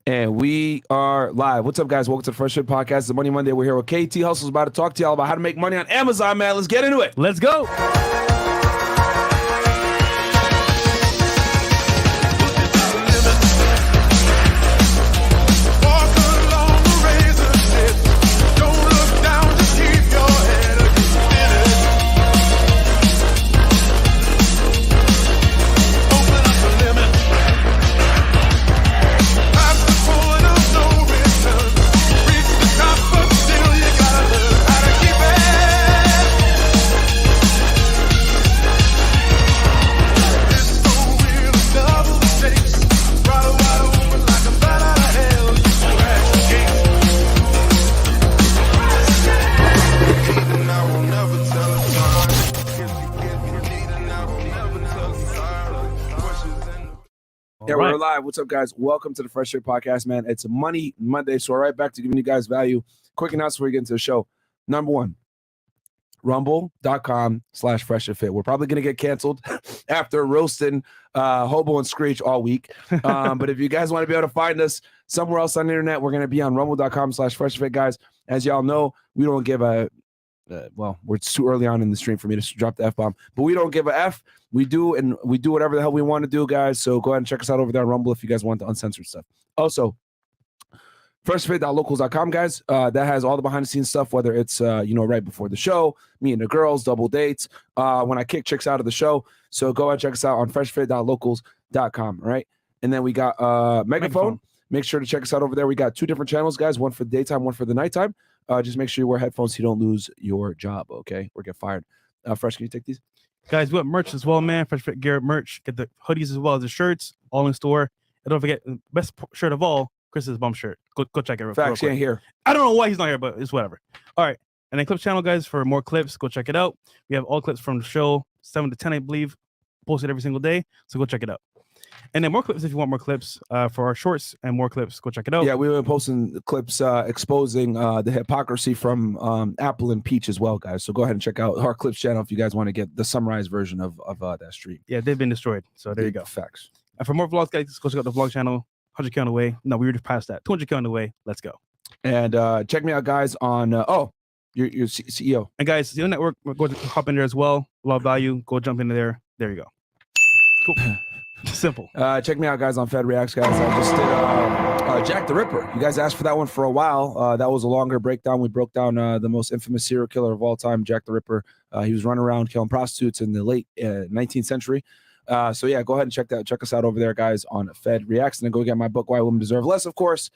And we are live. What's up, guys? Welcome to the Fresh Fit Podcast. It's Money Monday. We're here with Kthustles, about to talk to y'all about how to make money on Amazon, man. Let's get into it. Let's go. Yeah, we're live. What's up, guys? Welcome to the Fresh Fit Podcast, man. It's Money Monday, so we're right back to giving you guys value. Quick announcement before we get into the show. Number one, rumble.com/freshfit. We're probably going to get canceled after roasting Hobo and Screech all week. But if you guys want to be able to find us somewhere else on the internet, we're going to be on rumble.com/freshfit, guys. As y'all know, we don't give a it's too early on in the stream for me to drop the F-bomb, but we don't give a F. We do, and we do whatever the hell we want to do, guys. So go ahead and check us out over there on Rumble if you guys want the uncensored stuff. Also, freshfit.locals.com, guys. That has all the behind-the-scenes stuff, whether it's, right before the show, meeting the girls, double dates, when I kick chicks out of the show. So go ahead and check us out on freshfit.locals.com, right? And then we got Megaphone. Make sure to check us out over there. We got two different channels, guys, one for the daytime, one for the nighttime. Just make sure you wear headphones so you don't lose your job, okay? Or get fired. Fresh, can you take these? Guys, we have merch as well, man. Fresh Fit Garrett merch. Get the hoodies as well as the shirts, all in store. And don't forget, the best shirt of all, Chris's bum shirt. Go check it. Facts, he ain't here. I don't know why he's not here, but it's whatever. All right. And then Clips channel, guys, for more clips, go check it out. We have all clips from the show, 7 to 10, I believe, posted every single day. So go check it out. And then more clips if you want more clips for our shorts and more clips. Go check it out. Yeah, we've been posting clips exposing the hypocrisy from Apple and Peach as well, guys. So go ahead and check out our clips channel if you guys want to get the summarized version of that stream. Yeah, they've been destroyed. So there you go. Facts. And for more vlogs, guys, go check out the vlog channel. 100K on the way. No, we were just past that. 200K on the way. Let's go. And check me out, guys, on your CEO. And guys, the network, go hop in there as well. A lot of value. Go jump into there. There you go. Cool. Simple. Check me out, guys, on Fed Reacts, guys. I just did Jack the Ripper. You guys asked for that one for a while. That was a longer breakdown. We broke down the most infamous serial killer of all time, Jack the Ripper. He was running around killing prostitutes in the late 19th century. So yeah, go ahead and check us out over there, guys, on Fed Reacts. And then go get my book, Why Women Deserve Less, of course.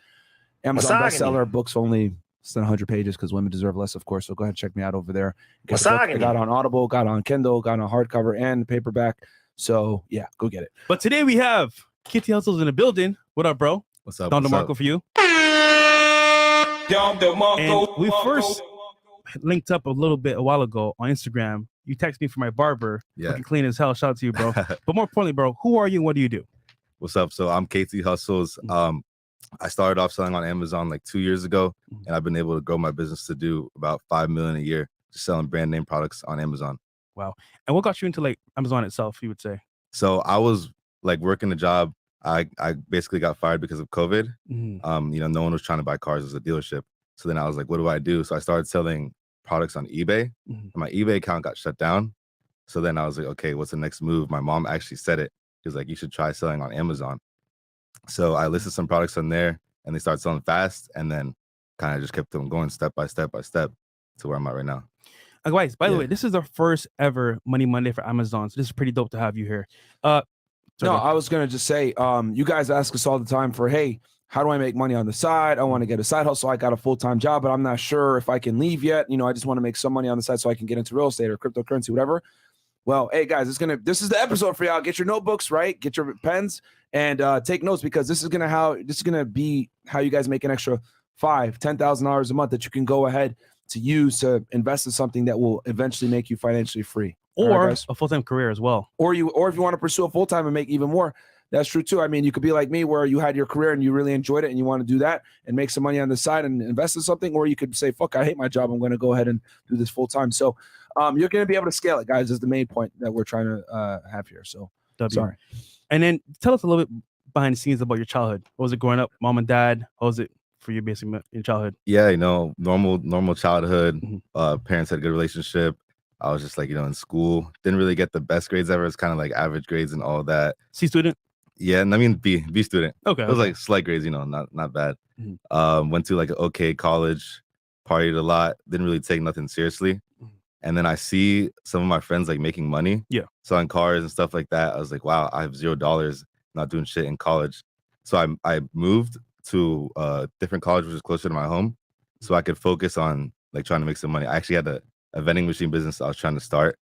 Amazon bestseller. Book's only less than 100 pages because women deserve less, of course. So go ahead and check me out over there. I got on Audible, got on Kindle, got on hardcover and paperback. So yeah, go get it. But today we have Kthustles in the building. What up, bro? What's up? Don DeMarco for you. And we first linked up a while ago on Instagram. You texted me for my barber. Yeah. Looking clean as hell. Shout out to you, bro. But more importantly, bro, who are you and what do you do? What's up? So I'm Kthustles. I started off selling on Amazon like 2 years ago, and I've been able to grow my business to do about $5 million a year just selling brand name products on Amazon. Wow. And what got you into like Amazon itself, you would say? So I was like working a job. I basically got fired because of COVID. No one was trying to buy cars as a dealership. So then I was like, what do I do? So I started selling products on eBay. And my eBay account got shut down. So then I was like, okay, what's the next move? My mom actually said it. She was like, you should try selling on Amazon. So I listed some products on there and they started selling fast. And then kind of just kept them going step by step to where I'm at right now. Guys, by the way, this is the first ever Money Monday for Amazon. So this is pretty dope to have you here. I was going to just say, you guys ask us all the time for, hey, how do I make money on the side? I want to get a side hustle. I got a full-time job, but I'm not sure if I can leave yet. I just want to make some money on the side so I can get into real estate or cryptocurrency, whatever. Well, hey, guys, this is the episode for y'all. Get your notebooks, right? Get your pens and take notes because this is going to be how you guys make an extra $5,000, $10,000 a month that you can go ahead to use to invest in something that will eventually make you financially free. Or a full-time career as well. Or if you want to pursue a full-time and make even more, that's true too. I mean, you could be like me where you had your career and you really enjoyed it and you want to do that and make some money on the side and invest in something, or you could say, fuck, I hate my job. I'm going to go ahead and do this full-time. So you're going to be able to scale it, guys, is the main point that we're trying to have here. So sorry. And then tell us a little bit behind the scenes about your childhood. What was it growing up? Mom and dad? How was it for you basically in childhood? Yeah, normal childhood. Mhm. Parents had a good relationship. I was just like, in school. Didn't really get the best grades ever. It's kind of like average grades and all that. C student? Yeah, and I mean B student. Okay. It was like slight grades, not bad. Mhm. Went to like an okay college, partied a lot, didn't really take nothing seriously. Mhm. And then I see some of my friends like making money, selling cars and stuff like that. I was like, wow, I have $0, not doing shit in college. So I moved to a different college, which is closer to my home, so I could focus on like trying to make some money. I actually had a vending machine business I was trying to start,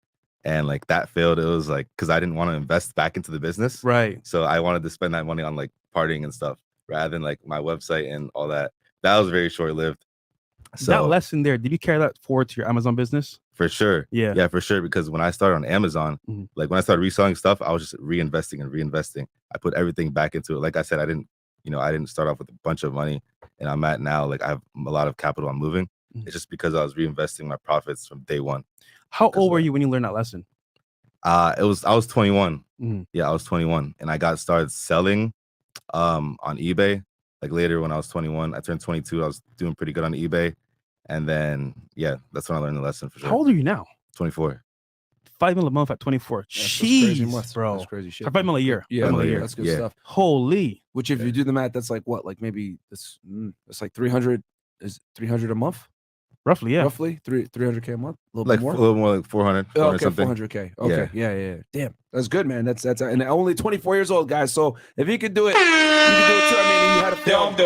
and like that failed. It was like because I didn't want to invest back into the business, Right. so I wanted to spend that money on like partying and stuff rather than like my website and all that. That was very short lived. So that lesson there, did you carry that forward to your Amazon business? For sure. Yeah, for sure. Because when I started on Amazon, like when I started reselling stuff, I was just reinvesting. I put everything back into it. Like I said, I didn't start off with a bunch of money, and I'm at now, like I have a lot of capital I'm moving. It's just because I was reinvesting my profits from day one. How old were you when you learned that lesson? I was 21. Yeah, I was 21, and I got started selling on eBay. Like later when I was 21, I turned 22. I was doing pretty good on eBay, and then that's when I learned the lesson for sure. How old are you now? 24. $5 million a month at 24. Jeez, bro. That's crazy shit. $5 million a year. Yeah, $5 million a year. that's good stuff. Holy. Which, if you do the math, that's like what? Like maybe it's like 300. Is 300 a month? Roughly, yeah. Roughly 300K a month. A little Like bit more. a little more, like 400. Oh, okay, something. 400K. Okay, yeah. Damn, that's good, man. That's and only 24 years old, guys. So if he could do it, you can do it too. I mean, you had to film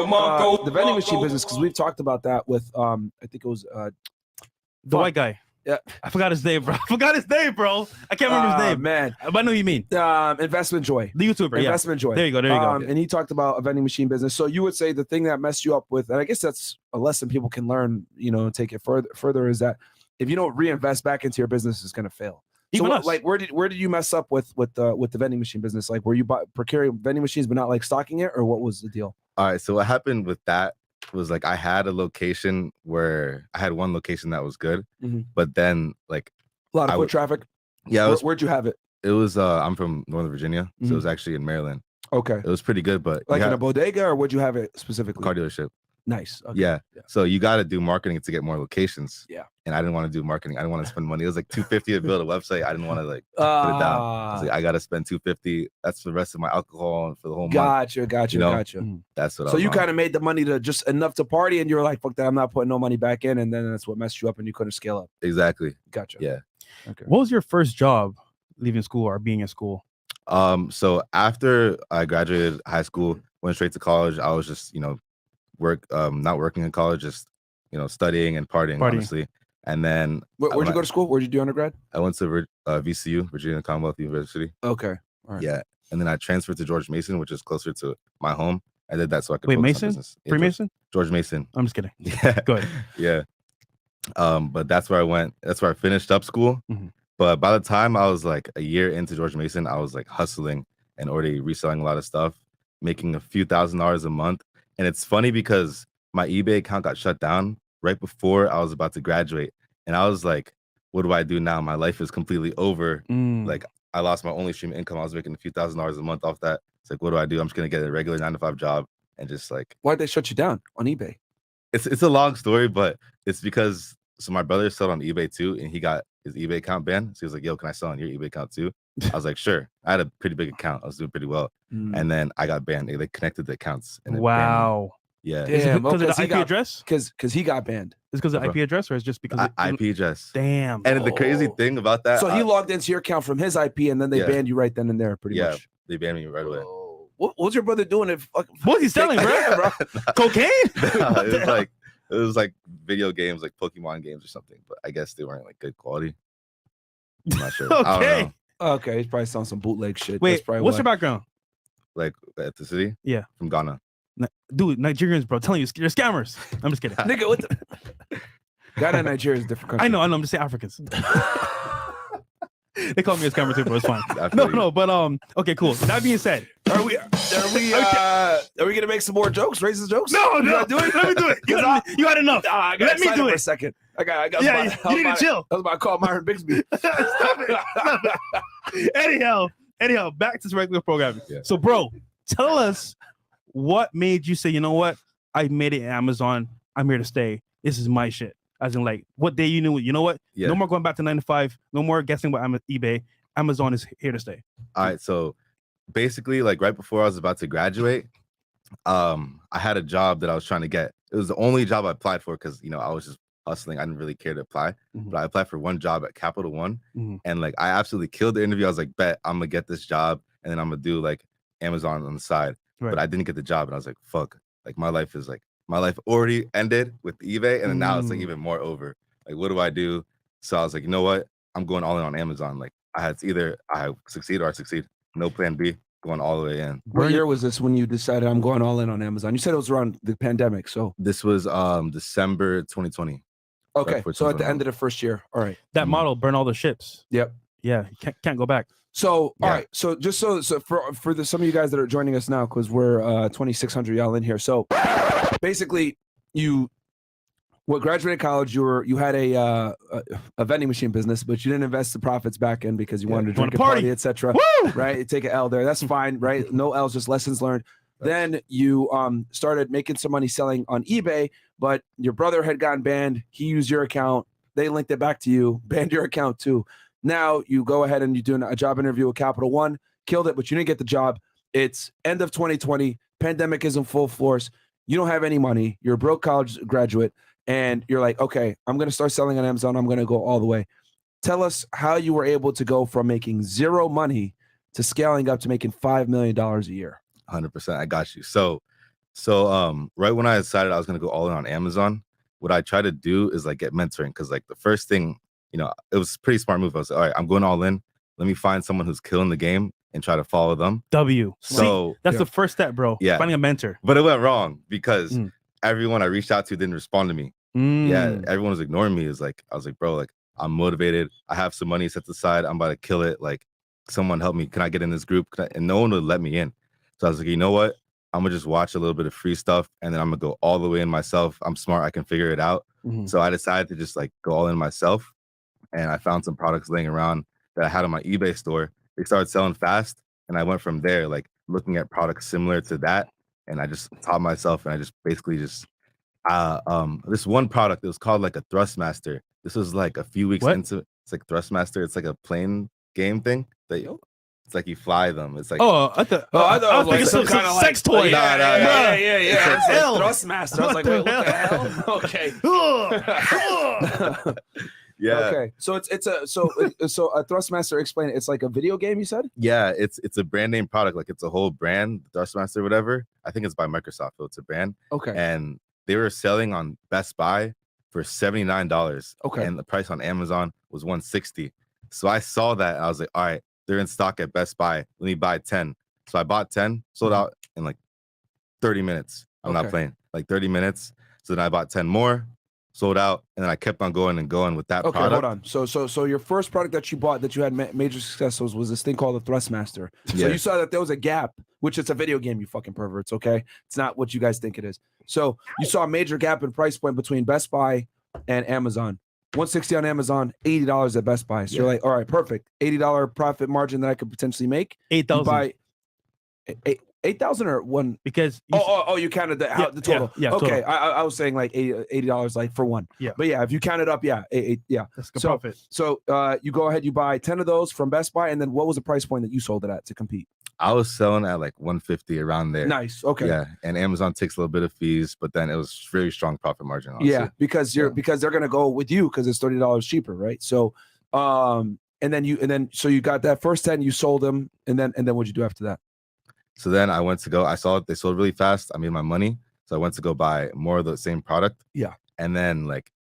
the vending machine business because we've talked about that with I think it was the white guy. Yeah, I forgot his name, bro. I can't remember his name, man. But I know who you mean. Investment Joy. The YouTuber, Investment Joy. There you go. And he talked about a vending machine business. So you would say the thing that messed you up with, and I guess that's a lesson people can learn, take it further is that if you don't reinvest back into your business, it's going to fail. Even us. Like, where did you mess up with the vending machine business? Like, were you procuring vending machines but not like stocking it, or what was the deal? All right. So what happened with that was like I had one location that was good, but then like a lot of foot traffic. Yeah. Where'd you have it? It was I'm from Northern Virginia, so it was actually in Maryland. Okay. It was pretty good, but like in a bodega, or would you have it specifically? Car dealership. Nice. Okay. Yeah. So you got to do marketing to get more locations. Yeah. And I didn't want to do marketing. I didn't want to spend money. It was like $250 to build a website. I didn't want to like put it down. I was like, I got to spend $250. That's the rest of my alcohol and for the whole month. Gotcha. That's what. So you kind of made the money to just enough to party, and you were like, "Fuck that! I'm not putting no money back in," and then that's what messed you up, and you couldn't scale up. Exactly. Gotcha. Yeah. Okay. What was your first job leaving school or being in school? So after I graduated high school, went straight to college. I was just not working in college, just studying and partying. Honestly. And then where'd you go to school? Where'd you do undergrad? I went to VCU, Virginia Commonwealth University. Okay. All right. Yeah. And then I transferred to George Mason, which is closer to my home. I did that so I could Mason? Freemason? George Mason. I'm just kidding. Yeah. Go ahead. Yeah. But that's where I went. That's where I finished up school. But by the time I was like a year into George Mason, I was like hustling and already reselling a lot of stuff, making a few $1,000s a month. And it's funny because my eBay account got shut down right before I was about to graduate. And I was like, what do I do now? My life is completely over. Like I lost my only stream of income. I was making a few $1,000s a month off that. It's like, what do I do? I'm just going to get a regular 9-to-5 job and just like. Why'd they shut you down on eBay? It's a long story, but it's because my brother sold on eBay too, and he got his eBay account banned. So he was like, yo, can I sell on your eBay account too? I was like, sure. I had a pretty big account. I was doing pretty well. And then I got banned. They connected the accounts. And wow. Yeah. Damn, because of the IP address? Because he got banned. It's because of the IP address, or it's just because IP address? Damn. And the crazy thing about that. So he logged into your account from his IP, and then they banned you right then and there, pretty much. They banned me right away. What was your brother doing? What was he selling, bro? Cocaine? It was like video games, like Pokemon games or something. But I guess they weren't like good quality. I'm not sure. Okay. I don't know. Okay, he's probably selling some bootleg shit. Wait, what's your background? Like ethnicity? Yeah. From Ghana. Dude, Nigerians, bro, telling you, you're scammers. I'm just kidding. Nigga, what the? Ghana and Nigeria is a different country. I know, I'm just saying Africans. They call me a scammer too, bro. It's fine. No, but okay, cool. That being said, are we gonna make some more jokes, racist jokes? No, do it. Let me do it. You had enough. Let me do it for a second. I got. Yeah, you need to chill. I was about to call Myron Bixby. Stop it. Anyhow, back to regular programming. Yeah. So, bro, tell us what made you say, you know what? I made it in Amazon. I'm here to stay. This is my shit. As in, like, what day you knew, you know what? Yeah. No more going back to 9 to 5. No more guessing what I'm at eBay. Amazon is here to stay. All right. So basically, like right before I was about to graduate, I had a job that I was trying to get. It was the only job I applied for because, you know, I was just hustling. I didn't really care to apply, but I applied for one job at Capital One, and like I absolutely killed the interview. I was like, bet I'm gonna get this job, and then I'm gonna do like Amazon on the side. But I didn't get the job, and I was like, fuck. Like my life already ended with eBay, and then now it's like even more over. Like, what do I do? So I was like, you know what? I'm going all in on Amazon. Like I had to either I succeed or I succeed. No plan B. Going all the way in. What year was this when you decided I'm going all in on Amazon? You said it was around the pandemic, so this was December 2020. Okay, so at the end of the first year. All right. That model, burn all the ships. Yep. Yeah, can't go back. So all right, so just so for some of you guys that are joining us now, because we're 2,600 y'all in here. So basically, graduated college, you had a vending machine business, but you didn't invest the profits back in because you wanted to drink a party, etc. Right? You take an L there. That's fine, right? No L's, just lessons learned. Then you started making some money selling on eBay, but your brother had gotten banned. He used your account. They linked it back to you, banned your account too. Now you go ahead and you're doing a job interview with Capital One, killed it, but you didn't get the job. It's end of 2020. Pandemic is in full force. You don't have any money. You're a broke college graduate. And you're like, okay, I'm going to start selling on Amazon. I'm going to go all the way. Tell us how you were able to go from making zero money to scaling up to making $5 million a year. 100%. I got you. So right when I decided I was going to go all in on Amazon, what I try to do is like get mentoring. Because like the first thing, you know, it was a pretty smart move. I was like, all right, I'm going all in. Let me find someone who's killing the game and try to follow them. So that's the first step, bro. Yeah. Finding a mentor. But it went wrong because everyone I reached out to didn't respond to me. Yeah, everyone was ignoring me. I was like, bro, like I'm motivated. I have some money set aside. I'm about to kill it. Like, someone help me. Can I get in this group? And no one would let me in. So I was like, you know what? I'm gonna just watch a little bit of free stuff, and then I'm gonna go all the way in myself. I'm smart. I can figure it out. So I decided to just like go all in myself, and I found some products laying around that I had on my eBay store. They started selling fast, and I went from there, like looking at products similar to that, and I just taught myself, and I just basically just this one product, it was called like a Thrustmaster. This was like a few weeks into it. It's like Thrustmaster. It's like a plane game thing that it's like you fly them. It's like I thought it was like some kind of sex toy. Yeah. It's Thrustmaster. I was like, wait, what the hell? Okay. Yeah. Okay. So it's a Thrustmaster. Explain it. It's like a video game. You said? Yeah. It's a brand name product. Like it's a whole brand, Thrustmaster, whatever. I think it's by Microsoft. So it's a brand. Okay. And they were selling on Best Buy for $79. Okay. And the price on Amazon was $160. So I saw that and I was like, all right, they're in stock at Best Buy. Let me buy 10. So I bought 10, sold out in like 30 minutes. I'm not playing. Like 30 minutes. So then I bought 10 more, sold out, and then I kept on going with that product. Okay, hold on. So your first product that you bought that you had major success was this thing called the Thrustmaster. So you saw that there was a gap, which it's a video game, you fucking perverts, okay? It's not what you guys think it is. So you saw a major gap in price point between Best Buy and Amazon. $160 on Amazon, $80 at Best Buy. So you're like, all right, perfect. $80 profit margin that I could potentially make. 8,000. Buy 8,000 or one? Because you counted the total. Yeah, okay. Total. I was saying like $80 like for one. Yeah. But yeah, if you count it up, that's good profit. So you go ahead, you buy 10 of those from Best Buy, and then what was the price point that you sold it at to compete? I was selling at like 150 around there. Nice. Okay. Yeah, and Amazon takes a little bit of fees, but then it was very strong profit margin. Honestly. Yeah, because because they're gonna go with you because it's $30 cheaper, right? So so you got that first 10, you sold them, and then what'd you do after that? So then I went to go. I saw it. They sold really fast. I made my money, so I went to go buy more of the same product. Yeah, and then like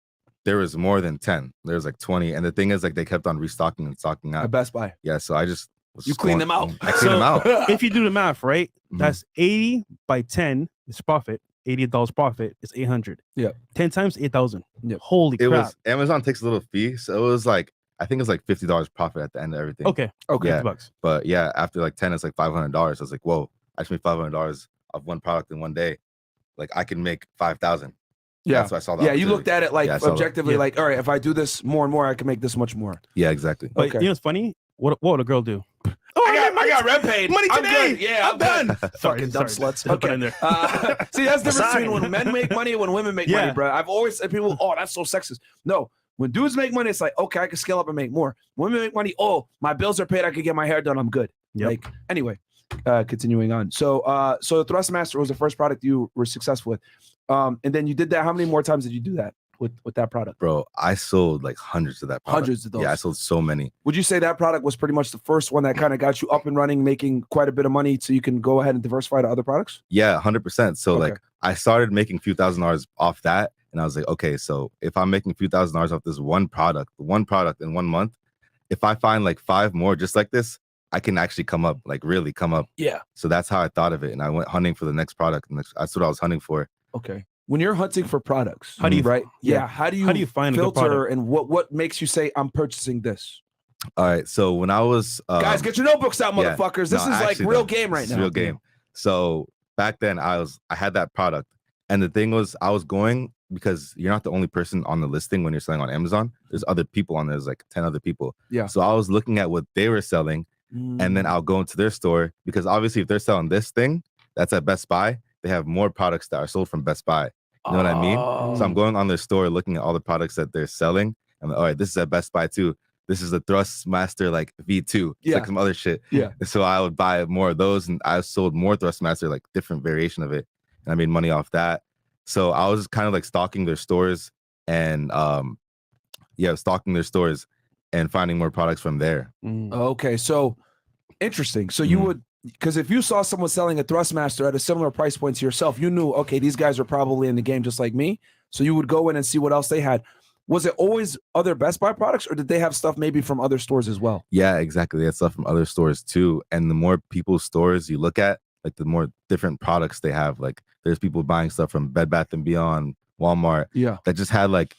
there was more than 10. There was like 20, and the thing is like they kept on restocking and stocking out. At Best Buy. Yeah, so I just. You clean them out. I clean them out. If you do the math, right, that's 80 by 10 is profit. $80 profit is 800. Yeah. 10 times 8,000. Yeah. Holy crap. It was Amazon takes a little fee, so it was like I think it's like $50 profit at the end of everything. Okay. Yeah. $50. But yeah, after like 10, it's like $500. I was like, whoa, I just made $500 off one product in one day. Like I can make 5,000. Yeah. That's why I saw that. Yeah, you looked at it like objectively, like, all right, if I do this more and more, I can make this much more. Yeah, exactly. But you know what's funny? What would a girl do? Oh, I got rent paid. Money I'm today. good. Yeah, I'm done. Fucking dumb sluts. Okay. In there. See, that's the difference between when men make money and when women make money, bro. I've always said people, oh, that's so sexist. No, when dudes make money, it's like, okay, I can scale up and make more. When women make money, oh, my bills are paid. I can get my hair done. I'm good. Yep. Like, anyway, continuing on. So the Thrustmaster was the first product you were successful with. And then you did that. How many more times did you do that with that product? Bro, I sold like hundreds of that product. Hundreds of those. Yeah, I sold so many. Would you say that product was pretty much the first one that kind of got you up and running, making quite a bit of money so you can go ahead and diversify to other products? Yeah, 100%. So Okay. like I started making a few $1,000s off that. And I was like, okay, so if I'm making a few $1,000s off this one product in 1 month, if I find like 5 more just like this, I can actually come up, like really come up. Yeah. So that's how I thought of it. And I went hunting for the next product. And that's what I was hunting for. Okay. When you're hunting for products, how do you right? Yeah. How do you find a good filter product? and what makes you say I'm purchasing this? All right. So when I was Guys, get your notebooks out, yeah. motherfuckers. This No, is like actually, real no. game right It's now. real game. So back then I had that product. And the thing was, I was going because you're not the only person on the listing when you're selling on Amazon. There's other people on there. There's like 10 other people. Yeah. So I was looking at what they were selling, and then I'll go into their store because obviously if they're selling this thing that's at Best Buy, they have more products that are sold from Best Buy. You know what I mean? So I'm going on their store looking at all the products that they're selling. I'm like, all right, this is at Best Buy too. This is the Thrustmaster like V2. It's like some other shit. Yeah. So I would buy more of those, and I sold more Thrustmaster, like different variation of it. And I made money off that. So I was kind of like stalking their stores and stalking their stores and finding more products from there. Okay, so interesting. So you would, because if you saw someone selling a Thrustmaster at a similar price point to yourself, you knew, okay, these guys are probably in the game just like me. So you would go in and see what else they had. Was it always other Best Buy products, or did they have stuff maybe from other stores as well? Yeah, exactly. They had stuff from other stores too. And the more people's stores you look at, like the more different products they have. Like there's people buying stuff from Bed Bath & Beyond, Walmart, that just had like,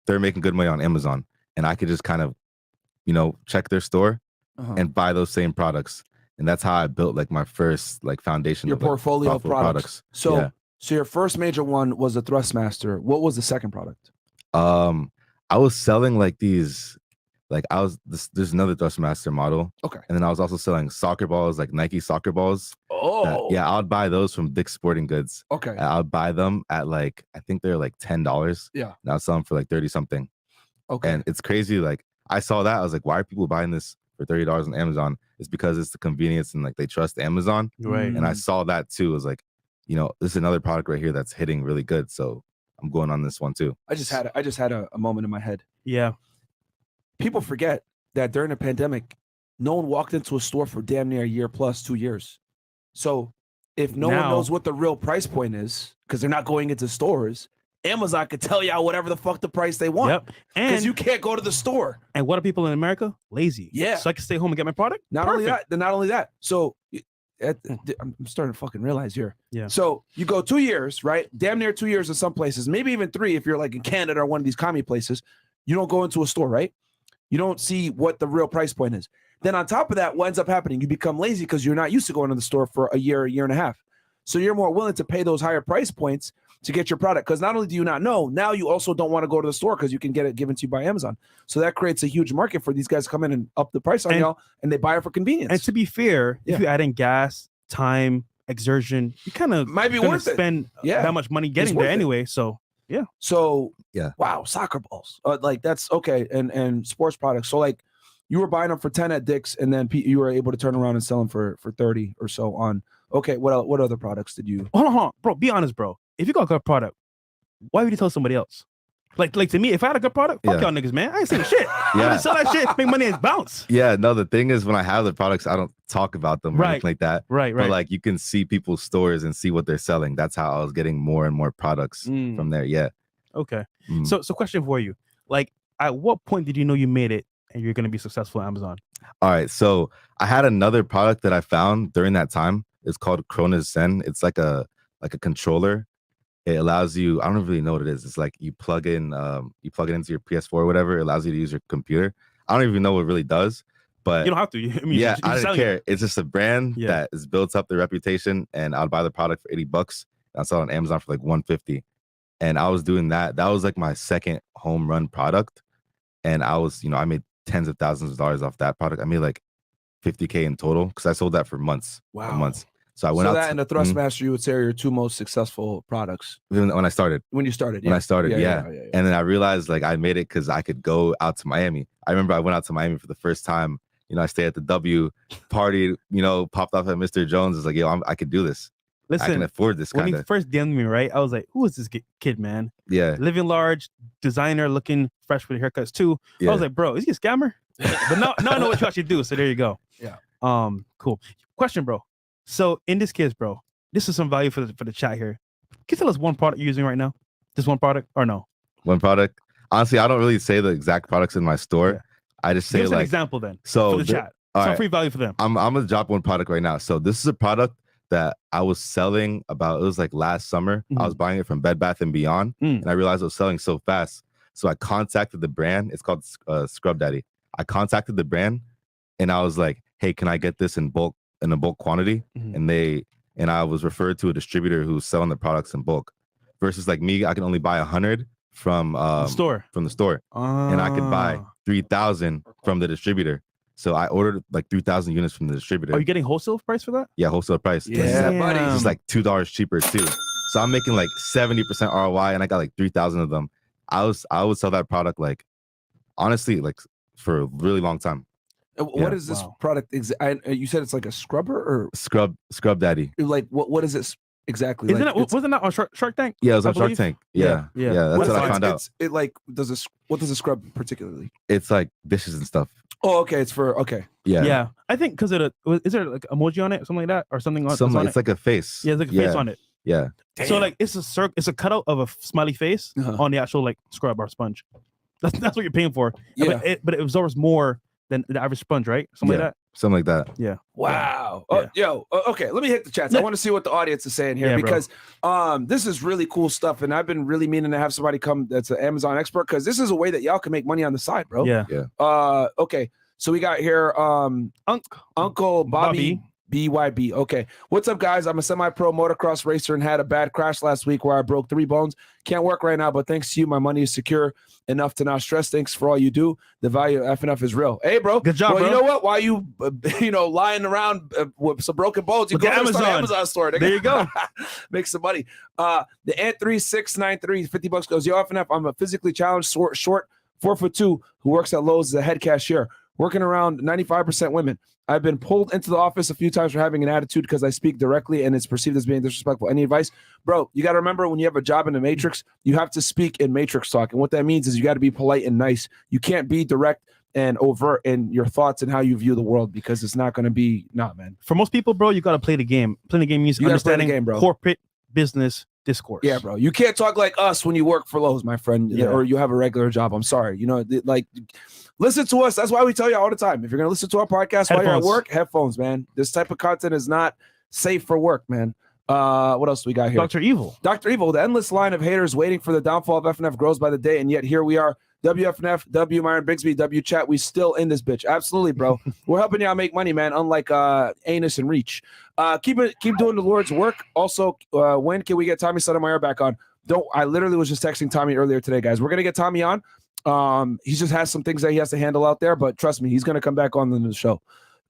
they're making good money on Amazon. And I could just kind of, check their store and buy those same products. And that's how I built like my first like foundation. Your of, like, portfolio of products. So your first major one was a Thrustmaster. What was the second product? I was selling like these, like there's another Thrustmaster model. Okay. And then I was also selling soccer balls, like Nike soccer balls. Oh. Yeah, I would buy those from Dick's Sporting Goods. Okay. I would buy them at like, I think they're like $10. Yeah. And I'll sell them for like 30 something. Okay. And it's crazy. Like I saw that. I was like, why are people buying this for $30 on Amazon? It's because it's the convenience and like they trust Amazon. Right. And I saw that too. It was like, this is another product right here that's hitting really good. So I'm going on this one too. I just had a moment in my head. Yeah. People forget that during the pandemic, no one walked into a store for damn near a year plus 2 years. So if no one knows what the real price point is, because they're not going into stores, Amazon could tell y'all whatever the fuck the price they want. Yep. Because you can't go to the store. And what are people in America? Lazy. Yeah. So I can stay home and get my product? Not only that. So I'm starting to fucking realize here. Yeah. So you go 2 years, right? Damn near 2 years in some places, maybe even 3 if you're like in Canada or one of these commie places. You don't go into a store, right? You don't see what the real price point is. Then on top of that, what ends up happening? You become lazy because you're not used to going to the store for a year and a half. So you're more willing to pay those higher price points to get your product. Because not only do you not know, now you also don't want to go to the store because you can get it given to you by Amazon. So that creates a huge market for these guys to come in and up the price on y'all, and they buy it for convenience. And to be fair, if you add in gas, time, exertion, you kind of might be worth spend that much money getting there anyway. So yeah. So wow, soccer balls. Like that's okay. And sports products. So like you were buying them for 10 at Dick's, and then you were able to turn around and sell them for 30 or so on. Okay, what other products did you? Hold on, bro. Be honest, bro. If you got a good product, why would you tell somebody else? Like to me, if I had a good product, fuck y'all niggas, man. I ain't saying shit. I'm gonna sell that shit, make money and bounce. Yeah, no, the thing is when I have the products, I don't talk about them or anything like that. Right. But like you can see people's stores and see what they're selling. That's how I was getting more and more products from there. Yeah. Okay. So question for you. Like at what point did you know you made it and you're gonna be successful on Amazon? All right. So I had another product that I found during that time. It's called Krona's Zen. It's like a controller. It allows you, I don't really know what it is. It's like you plug it into your PS4 or whatever. It allows you to use your computer. I don't even know what it really does, but you don't have to. I mean, I didn't care. It's just a brand that has built up their reputation, and I'll buy the product for $80. I sell it on Amazon for like $150. And I was doing that. That was like my second home run product. And I was, I made tens of thousands of dollars off that product. I made like 50K in total because I sold that for months. Wow. Months. So I went so out that and the Thrustmaster, you would say are your two most successful products when I started. when you started. When Yeah. I started, yeah. And then I realized like I made it because I could go out to Miami. I remember I went out to Miami for the first time. You know, I stayed at the W, partied, you know, popped off at Mr. Jones. It's like, yo, I could do this. Listen, I can afford this when kind he of. first DM'd me, right? I was like, who is this kid, man? Yeah. Living large, designer, looking fresh with haircuts too. Yeah. I was like, bro, is he a scammer? But now I know what you actually do. So there you go. Yeah. Cool. Question, bro. So in this case, bro, this is some value for the chat here. Can you tell us one product you're using right now? Just one product or no? One product. Honestly, I don't really say the exact products in my store. Yeah. I just say Give us an like example then. so for the chat. Some free value for them. I'm gonna drop one product right now. So this is a product that I was selling about. It was like last summer. I was buying it from Bed Bath and Beyond, and I realized it was selling so fast. So I contacted the brand. It's called Scrubdaddy. I contacted the brand, and I was like, "Hey, can I get this in a bulk quantity?" And I was referred to a distributor who's selling the products in bulk. Versus like me, I can only buy 100 from the store. And I could buy 3,000 from the distributor. So I ordered like 3,000 units from the distributor. Are you getting wholesale price for that? Yeah, wholesale price. Yeah, buddy. It's like $2 cheaper too. So I'm making like 70% ROI, and I got like 3,000 of them. I would sell that product like honestly like for a really long time. What is this product? You said it's like a scrubber or Scrubdaddy. like what is it exactly? Isn't like, wasn't that on Shark Tank? Yeah, it was on Shark Tank. Yeah. That's what I found out. It like what does a scrub particularly? It's like dishes and stuff. Oh, okay. It's for Yeah. I think because is there like emoji on it, something like that, or something on it's like a face. Yeah, it's like a face on it. Yeah. Damn. So like it's a cutout of a smiley face on the actual like scrub or sponge. That's what you're paying for. Yeah. But it absorbs more than the average sponge, right? Something like that. Something like that. Yeah. Wow. Yeah. Okay. Let me hit the chats. I want to see what the audience is saying here because this is really cool stuff, and I've been really meaning to have somebody come that's an Amazon expert because this is a way that y'all can make money on the side, bro. Yeah. Okay. So we got here Uncle Bobby BYB. Okay. What's up, guys? I'm a semi-pro motocross racer and had a bad crash last week where I broke 3 bones. Can't work right now, but thanks to you, my money is secure enough to not stress. Thanks for all you do. The value of FNF is real. Hey, bro. Good job, bro. You know what? While you, lying around with some broken bones, you go to the Amazon store. There you go. Make some money. The Ant3693, $50 goes, yo, FNF, I'm a physically challenged, short 4'2" who works at Lowe's as a head cashier, working around 95% women. I've been pulled into the office a few times for having an attitude because I speak directly and it's perceived as being disrespectful. Any advice? Bro, you got to remember when you have a job in the Matrix, you have to speak in Matrix talk. And what that means is you got to be polite and nice. You can't be direct and overt in your thoughts and how you view the world because it's not going to be, man. For most people, bro, you got to play the game. Playing the game means understanding corporate business discourse. Yeah, bro. You can't talk like us when you work for Lowe's, my friend, or you have a regular job. I'm sorry. Listen to us. That's why we tell you all the time. If you're going to listen to our podcast while you're at work, headphones, man. This type of content is not safe for work, man. What else we got here? Dr. Evil. The endless line of haters waiting for the downfall of FNF grows by the day, and yet here we are. WFNF, W Myron Bigsby, W Chat. We still in this bitch. Absolutely, bro. We're helping y'all make money, man. Unlike Anus and Reach. Keep doing the Lord's work. Also, when can we get Tommy Sotomayor back on? I literally was just texting Tommy earlier today, guys. We're gonna get Tommy on. He just has some things that he has to handle out there, but trust me, he's gonna come back on the show.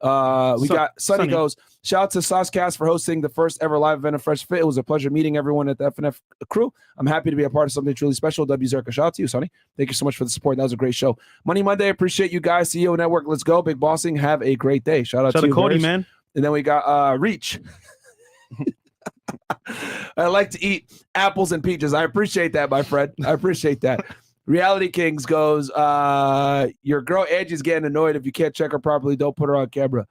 We got Sunny goes, shout out to Saucecast for hosting the first ever live event of Fresh Fit. It was a pleasure meeting everyone at the FNF crew. I'm happy to be a part of something truly special. W Zerka, shout out to you, Sonny. Thank you so much for the support. That was a great show. Money Monday, appreciate you guys. CEO Network, let's go. Big Bossing, have a great day. Shout out to you, Cody, man. And then we got Reach. I like to eat apples and peaches. I appreciate that, my friend. I appreciate that. Reality Kings goes, your girl Angie's getting annoyed if you can't check her properly. Don't put her on camera.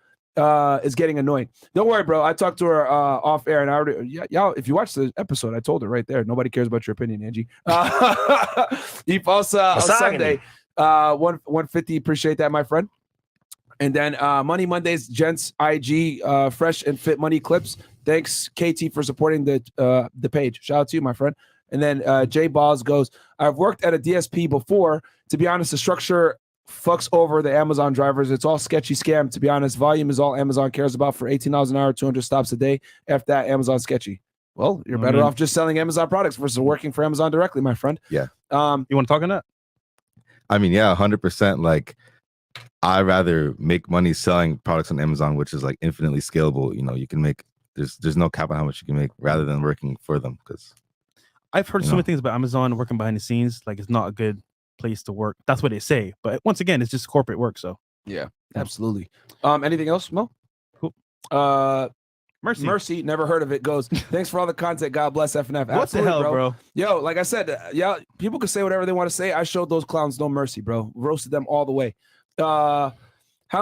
Is getting annoying. Don't worry, bro. I talked to her off air, and I already, y'all, if you watch the episode, I told her right there. Nobody cares about your opinion, Angie. Ifosa on Sunday, 150. Appreciate that, my friend. And then Money Mondays, Gents IG, Fresh and Fit Money Clips. Thanks, KT, for supporting the page. Shout out to you, my friend. And then Jay Balls goes, I've worked at a DSP before. To be honest, the structure fucks over the Amazon drivers. It's all sketchy scam. To be honest, volume is all Amazon cares about for $18 an hour, 200 stops a day. After that, Amazon sketchy. Well, you're better off just selling Amazon products versus working for Amazon directly, my friend. Yeah. You want to talk on that? I mean, yeah, 100%. Like, I rather make money selling products on Amazon, which is like infinitely scalable. You know, you can make there's no cap on how much you can make rather than working for them. Because I've heard so many things about Amazon working behind the scenes. Like it's not a good place to work. That's what they say. But once again, it's just corporate work. So yeah, absolutely. Anything else, Mo? Cool. Mercy, never heard of it. Goes, thanks for all the content. God bless FNF. What the hell, bro? Yo, like I said, yeah, people can say whatever they want to say. I showed those clowns no mercy, bro. Roasted them all the way. How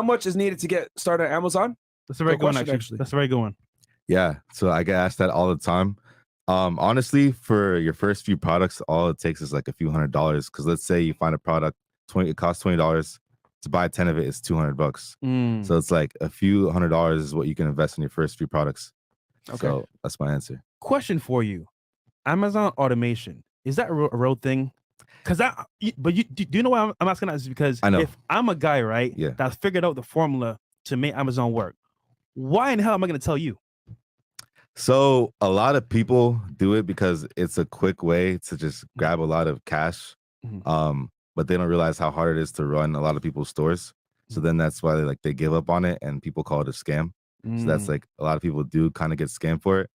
much is needed to get started on Amazon? That's a very good one, actually. That's a very good one. Yeah, so I get asked that all the time. Honestly, for your first few products, all it takes is like a few $100s. Because let's say you find a product, it costs $20 to buy 10 of it is $200. So it's like a few $100s is what you can invest in your first few products. Okay, so that's my answer. Question for you: Amazon automation, is that a real thing? Because do you know why I'm asking that? Is because I know. If I'm a guy, right, that figured out the formula to make Amazon work, why in hell am I going to tell you? So a lot of people do it because it's a quick way to just grab a lot of cash. But they don't realize how hard it is to run a lot of people's stores. So then that's why they give up on it and people call it a scam. So that's like a lot of people do kind of get scammed for it.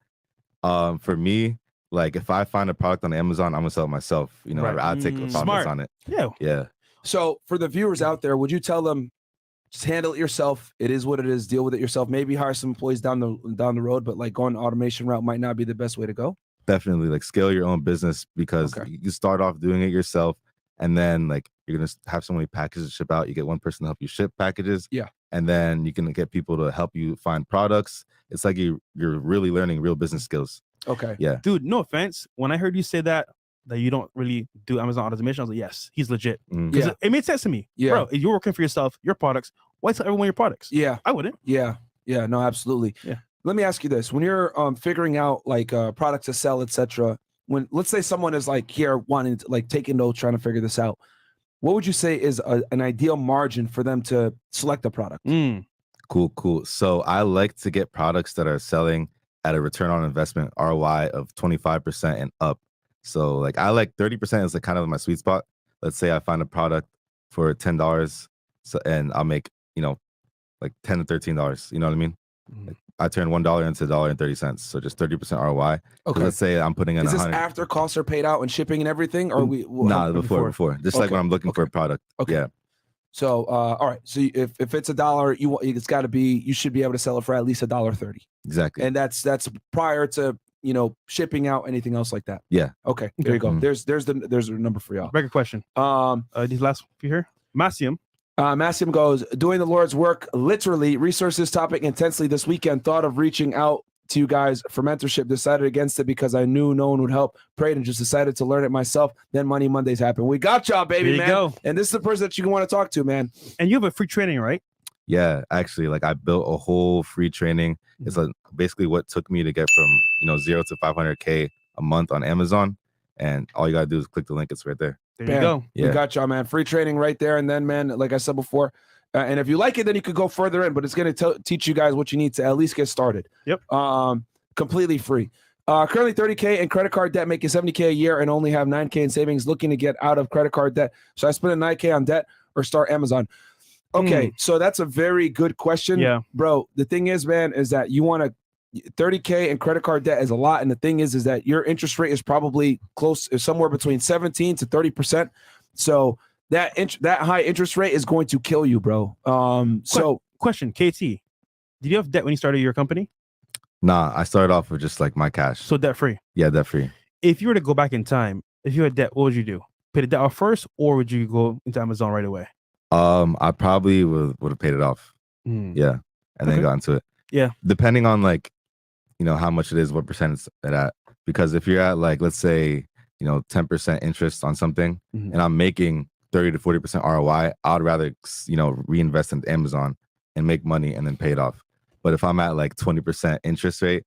For me, like if I find a product on Amazon, I'm gonna sell it myself. You know, I'll take the profits on it. Yeah. So for the viewers out there, would you tell them just handle it yourself? It is what it is. Deal with it yourself. Maybe hire some employees down the road, but like going automation route might not be the best way to go. Definitely, like scale your own business because you start off doing it yourself, and then like you're gonna have so many packages to ship out. You get one person to help you ship packages. Yeah. And then you can get people to help you find products. It's like you're really learning real business skills. Okay. Yeah. Dude, no offense. When I heard you say that you don't really do Amazon automation, I was like, yes, he's legit. Yeah. It made sense to me. Yeah. Bro, if you're working for yourself, your products, why tell everyone your products? Yeah. I wouldn't. Yeah. Yeah. No, absolutely. Yeah. Let me ask you this. When you're figuring out like products to sell, etc., when let's say someone is like here wanting to like taking notes, trying to figure this out, what would you say is an ideal margin for them to select a product? Cool. So I like to get products that are selling at a return on investment ROI of 25% and up. So like I like 30% is like kind of my sweet spot. Let's say I find a product for $10, and I'll make like $10 to $13. You know what I mean? Like, I turn $1 into $1.30. So just 30% ROI. Okay. Let's say I'm putting in is this 100. After costs are paid out and shipping and everything, or before. Just like when I'm looking for a product. Okay. Yeah. So all right. So if it's $1, it's got to be, you should be able to sell it for at least $1.30. Exactly. And that's prior to shipping out anything else like that. Yeah. Okay. There you go. There's a number for y'all. Very good question. These last few here. Massium goes, doing the Lord's work, literally researched this topic intensely this weekend, thought of reaching out to you guys for mentorship, decided against it because I knew no one would help, prayed and just decided to learn it myself. Then Money Mondays happened. We got y'all, baby, man. Go. And this is the person that you want to talk to, man. And you have a free training, right? Yeah, actually, like I built a whole free training. It's like basically what took me to get from 0 to 500K a month on Amazon. And all you gotta do is click the link. It's right there. There you go. Yeah. We got y'all, man. Free training right there. And then, man, like I said before, and if you like it, then you could go further in. But it's going to teach you guys what you need to at least get started. Yep. Completely free. Currently 30K in credit card debt, making 70K a year, and only have 9K in savings. Looking to get out of credit card debt. Should I spend a 9K on debt or start Amazon? Okay, so that's a very good question. Yeah, bro. The thing is, man, is that you want to 30K in credit card debt is a lot, and the thing is that your interest rate is probably somewhere between 17 to 30%. So that high interest rate is going to kill you, bro. Question, KT, did you have debt when you started your company? Nah, I started off with just like my cash. So debt free. Yeah, debt free. If you were to go back in time, if you had debt, what would you do? Pay the debt off first, or would you go into Amazon right away? I probably would have paid it off. Yeah, and then got into it. Yeah, depending on like how much it is, what percent it's at. Because if you're at like, let's say 10% interest on something, and I'm making 30 to 40% ROI, I'd rather reinvest in Amazon and make money and then pay it off. But if I'm at like 20% interest rate,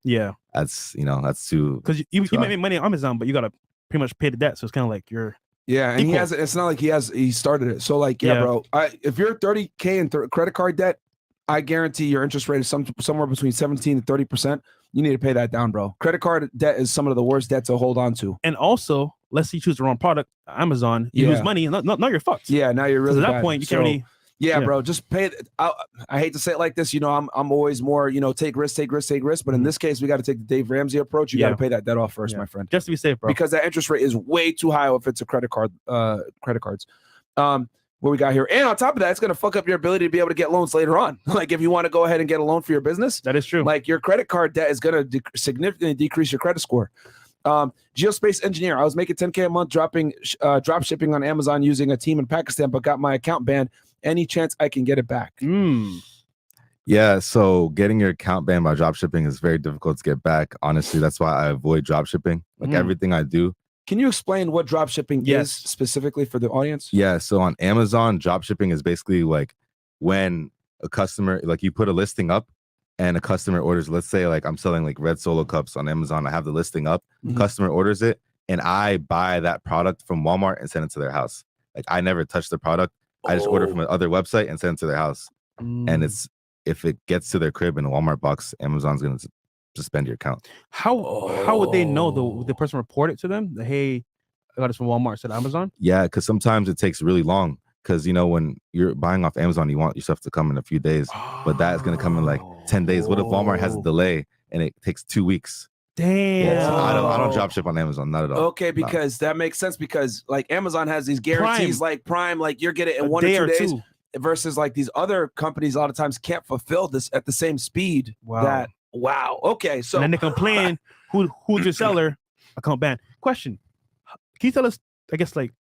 that's that's too, because you might make money on Amazon, but you gotta pretty much pay the debt. So it's kind of like you're and equal. It's not like he started it. So like bro, if you're 30K in credit card debt, I guarantee your interest rate is somewhere between 17 to 30%. You need to pay that down, bro. Credit card debt is some of the worst debt to hold on to. And also, let's say you choose the wrong product, Amazon, you lose money, not you're fucked. Yeah, now you're really so at that bad. point, you can't really. Yeah, Yeah. bro. Just pay. I hate to say it like this. You know, I'm always more, you know, take risk. But in this case, we got to take the Dave Ramsey approach. You got to pay that debt off first, my friend. Just to be safe, bro. Because that interest rate is way too high if it's a credit cards. What we got here. And on top of that, it's going to fuck up your ability to be able to get loans later on. Like if you want to go ahead and get a loan for your business. That is true. Like your credit card debt is going to significantly decrease your credit score. Geospace engineer. I was making 10K a month drop shipping on Amazon using a team in Pakistan, but got my account banned. Any chance I can get it back? Yeah, so getting your account banned by drop shipping is very difficult to get back. Honestly, that's why I avoid drop shipping. Like everything I do. Can you explain what drop shipping is specifically for the audience? Yeah, so on Amazon, drop shipping is basically like when a customer, like you put a listing up and a customer orders, let's say like I'm selling like red Solo cups on Amazon. I have the listing up, customer orders it, and I buy that product from Walmart and send it to their house. Like I never touch the product. I just order from another website and send it to their house. And it's if it gets to their crib in a Walmart box, Amazon's gonna suspend your account. How would they know the person reported to them? Hey, I got this from Walmart, said Amazon? Yeah, because sometimes it takes really long. Because you know, when you're buying off Amazon, you want your stuff to come in a few days, but that is gonna come in like 10 days. What if Walmart has a delay and it takes 2 weeks? Damn. Yeah, so I don't drop ship on Amazon, not at all. Okay, because that makes sense because like Amazon has these guarantees like Prime, like you're getting it in 1 or 2 days versus like these other companies a lot of times can't fulfill this at the same speed. Wow. Okay, so and then they complain who's your seller? Account ban. Question. Can you tell us, I guess, like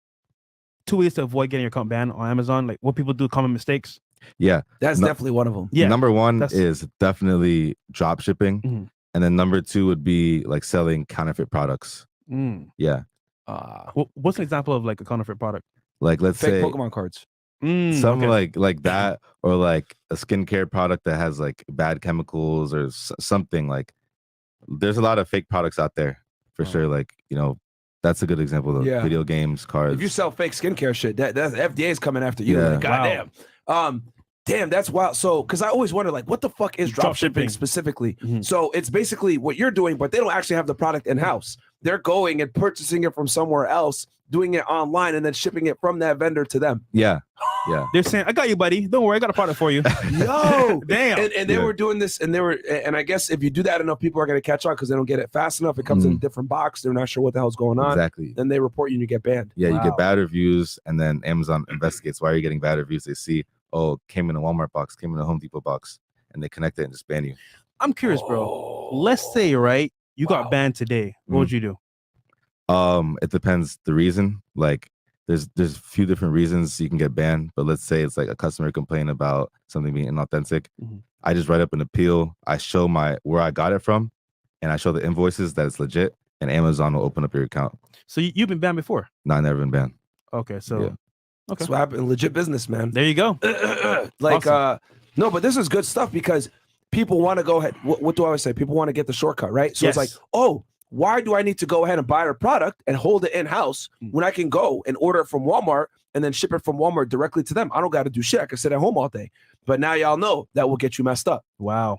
2 ways to avoid getting your account banned on Amazon? Like what people do, common mistakes? Yeah. That's definitely one of them. Yeah. Number one is definitely drop shipping. And then number 2 would be like selling counterfeit products. Yeah. What's an example of like a counterfeit product? Like let's fake say Pokemon cards. Something like that, or like a skincare product that has like bad chemicals or something. Like there's a lot of fake products out there for sure. Like, you know, that's a good example of video games, cards. If you sell fake skincare shit, that FDA is coming after you. Yeah. Like, goddamn. Damn, that's wild. So, because I always wonder, like, what the fuck is drop shipping specifically? So it's basically what you're doing, but they don't actually have the product in house. They're going and purchasing it from somewhere else, doing it online, and then shipping it from that vendor to them. Yeah. They're saying, "I got you, buddy. Don't worry, I got a product for you." Yo, damn. And they were doing this, and I guess if you do that enough, people are going to catch on because they don't get it fast enough. It comes in a different box. They're not sure what the hell's going on. Exactly. Then they report you and you get banned. Yeah, you get bad reviews, and then Amazon investigates why are you getting bad reviews. They see, oh, came in a Walmart box, came in a Home Depot box, and they connect it and just ban you. I'm curious, bro. Let's say, right, you got banned today. What would you do? It depends the reason. Like there's a few different reasons you can get banned, but let's say it's like a customer complaint about something being inauthentic. I just write up an appeal. I show where I got it from, and I show the invoices that it's legit, and Amazon will open up your account. So you've been banned before? No, I've never been banned. Okay, so okay. That's what happened. Legit business, man. There you go. Like no, but this is good stuff because people want to go ahead. What do I always say? People want to get the shortcut, right? So it's like, oh, why do I need to go ahead and buy a product and hold it in-house when I can go and order it from Walmart and then ship it from Walmart directly to them? I don't got to do shit. I can sit at home all day. But now y'all know that will get you messed up. Wow.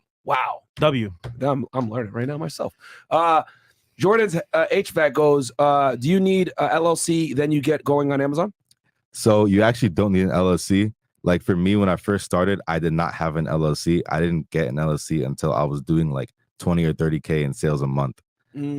W. I'm learning right now myself. Jordan's HVAC goes, do you need a LLC then you get going on Amazon? So you actually don't need an LLC. Like for me, when I first started, I did not have an LLC. I didn't get an LLC until I was doing like 20 or 30K in sales a month.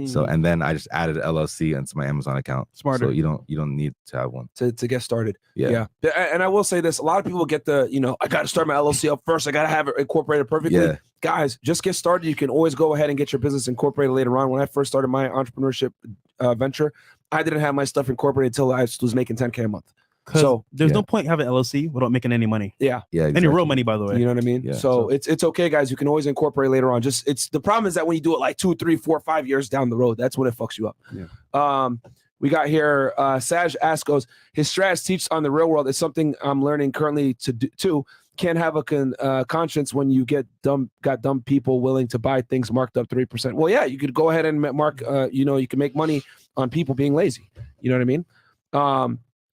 So, and then I just added LLC into my Amazon account. Smarter. So you don't need to have one to get started. Yeah. And I will say this: a lot of people get I got to start my LLC up first. I got to have it incorporated perfectly. Yeah. Guys, just get started. You can always go ahead and get your business incorporated later on. When I first started my entrepreneurship venture, I didn't have my stuff incorporated until I was making 10K a month. So there's no point having LLC without making any money. Yeah. Exactly. Any real money, by the way. You know what I mean? Yeah. So it's okay, guys. You can always incorporate later on. Just the problem is that when you do it like 2, 3, 4, 5 years down the road, that's when it fucks you up. Yeah. We got here. Saj Ask goes, his strats teach on the real world is something I'm learning currently to do too. Can't have a conscience when you got dumb people willing to buy things marked up 3%. Well, yeah, you could go ahead and mark. You can make money on people being lazy. You know what I mean?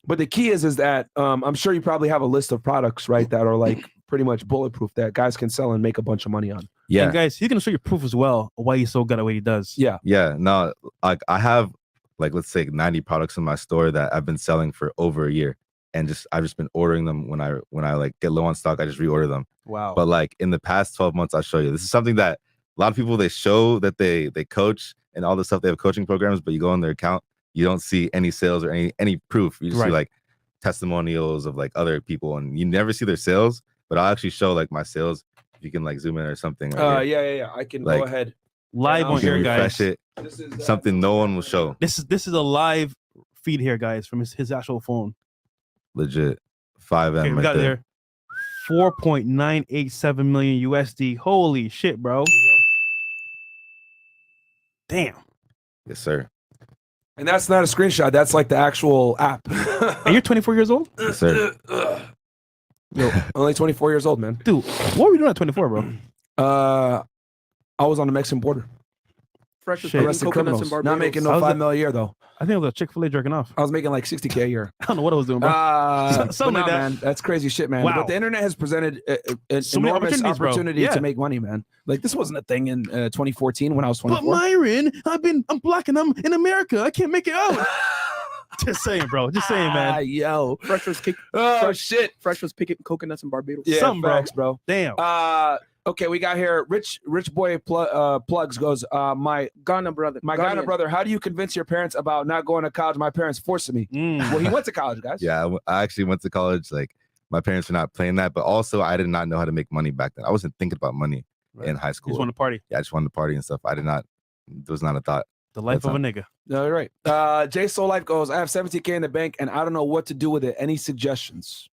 But the key is that I'm sure you probably have a list of products, right, that are like pretty much bulletproof that guys can sell and make a bunch of money on. Yeah. And guys, he's gonna show you proof as well of why he's so good at what he does. Yeah. Yeah. No, like I have like let's say 90 products in my store that I've been selling for over a year. and I've just been ordering them when I like get low on stock. I just reorder them. Wow. But like in the past 12 months, I'll show you. This is something that a lot of people, they show that they coach and all the stuff. They have coaching programs, but you go on their account, you don't see any sales or any proof. You just see like testimonials of like other people, and you never see their sales. But I'll actually show like my sales. If you can like zoom in or something. Yeah. I can like, go ahead. Live on here, guys. It. This is something no one will show. This is a live feed here, guys, from his actual phone. Legit. 5M. Okay, we got there. 4.987 million USD. Holy shit, bro. Damn. Yes, sir. And that's not a screenshot. That's like the actual app. And you're 24 years old? Yes, sir. Yo, only 24 years old, man. Dude, what were you doing at 24, bro? I was on the Mexican border. Fresh Arrested criminals. Not making no $5 million a year though. I think it was a Chick-fil-A jerking off. I was making like $60K a year. I don't know what I was doing, bro. Something like that. Man, that's crazy shit, man. Wow. But the internet has presented an So many enormous opportunity yeah. to make money, man. Like this wasn't a thing in 2014 when I was 24. But Myron, I'm black and I'm in America. I can't make it out. Just saying, bro. Just saying, man. Yo. Fresh was shit. Fresh was picking coconuts in Barbados. Yeah, Something, facts, bro. Damn. Okay, we got here. Rich boy plugs goes. My Ghana brother. How do you convince your parents about not going to college? My parents forced me. Well, he went to college, guys. Yeah, I actually went to college. Like my parents were not playing that, but also I did not know how to make money back then. I wasn't thinking about money in high school. You just wanted to party. Yeah, I just wanted to party and stuff. I did not. It was not a thought. The life of a nigga. All right. J Soul Life goes. I have 17K in the bank and I don't know what to do with it. Any suggestions?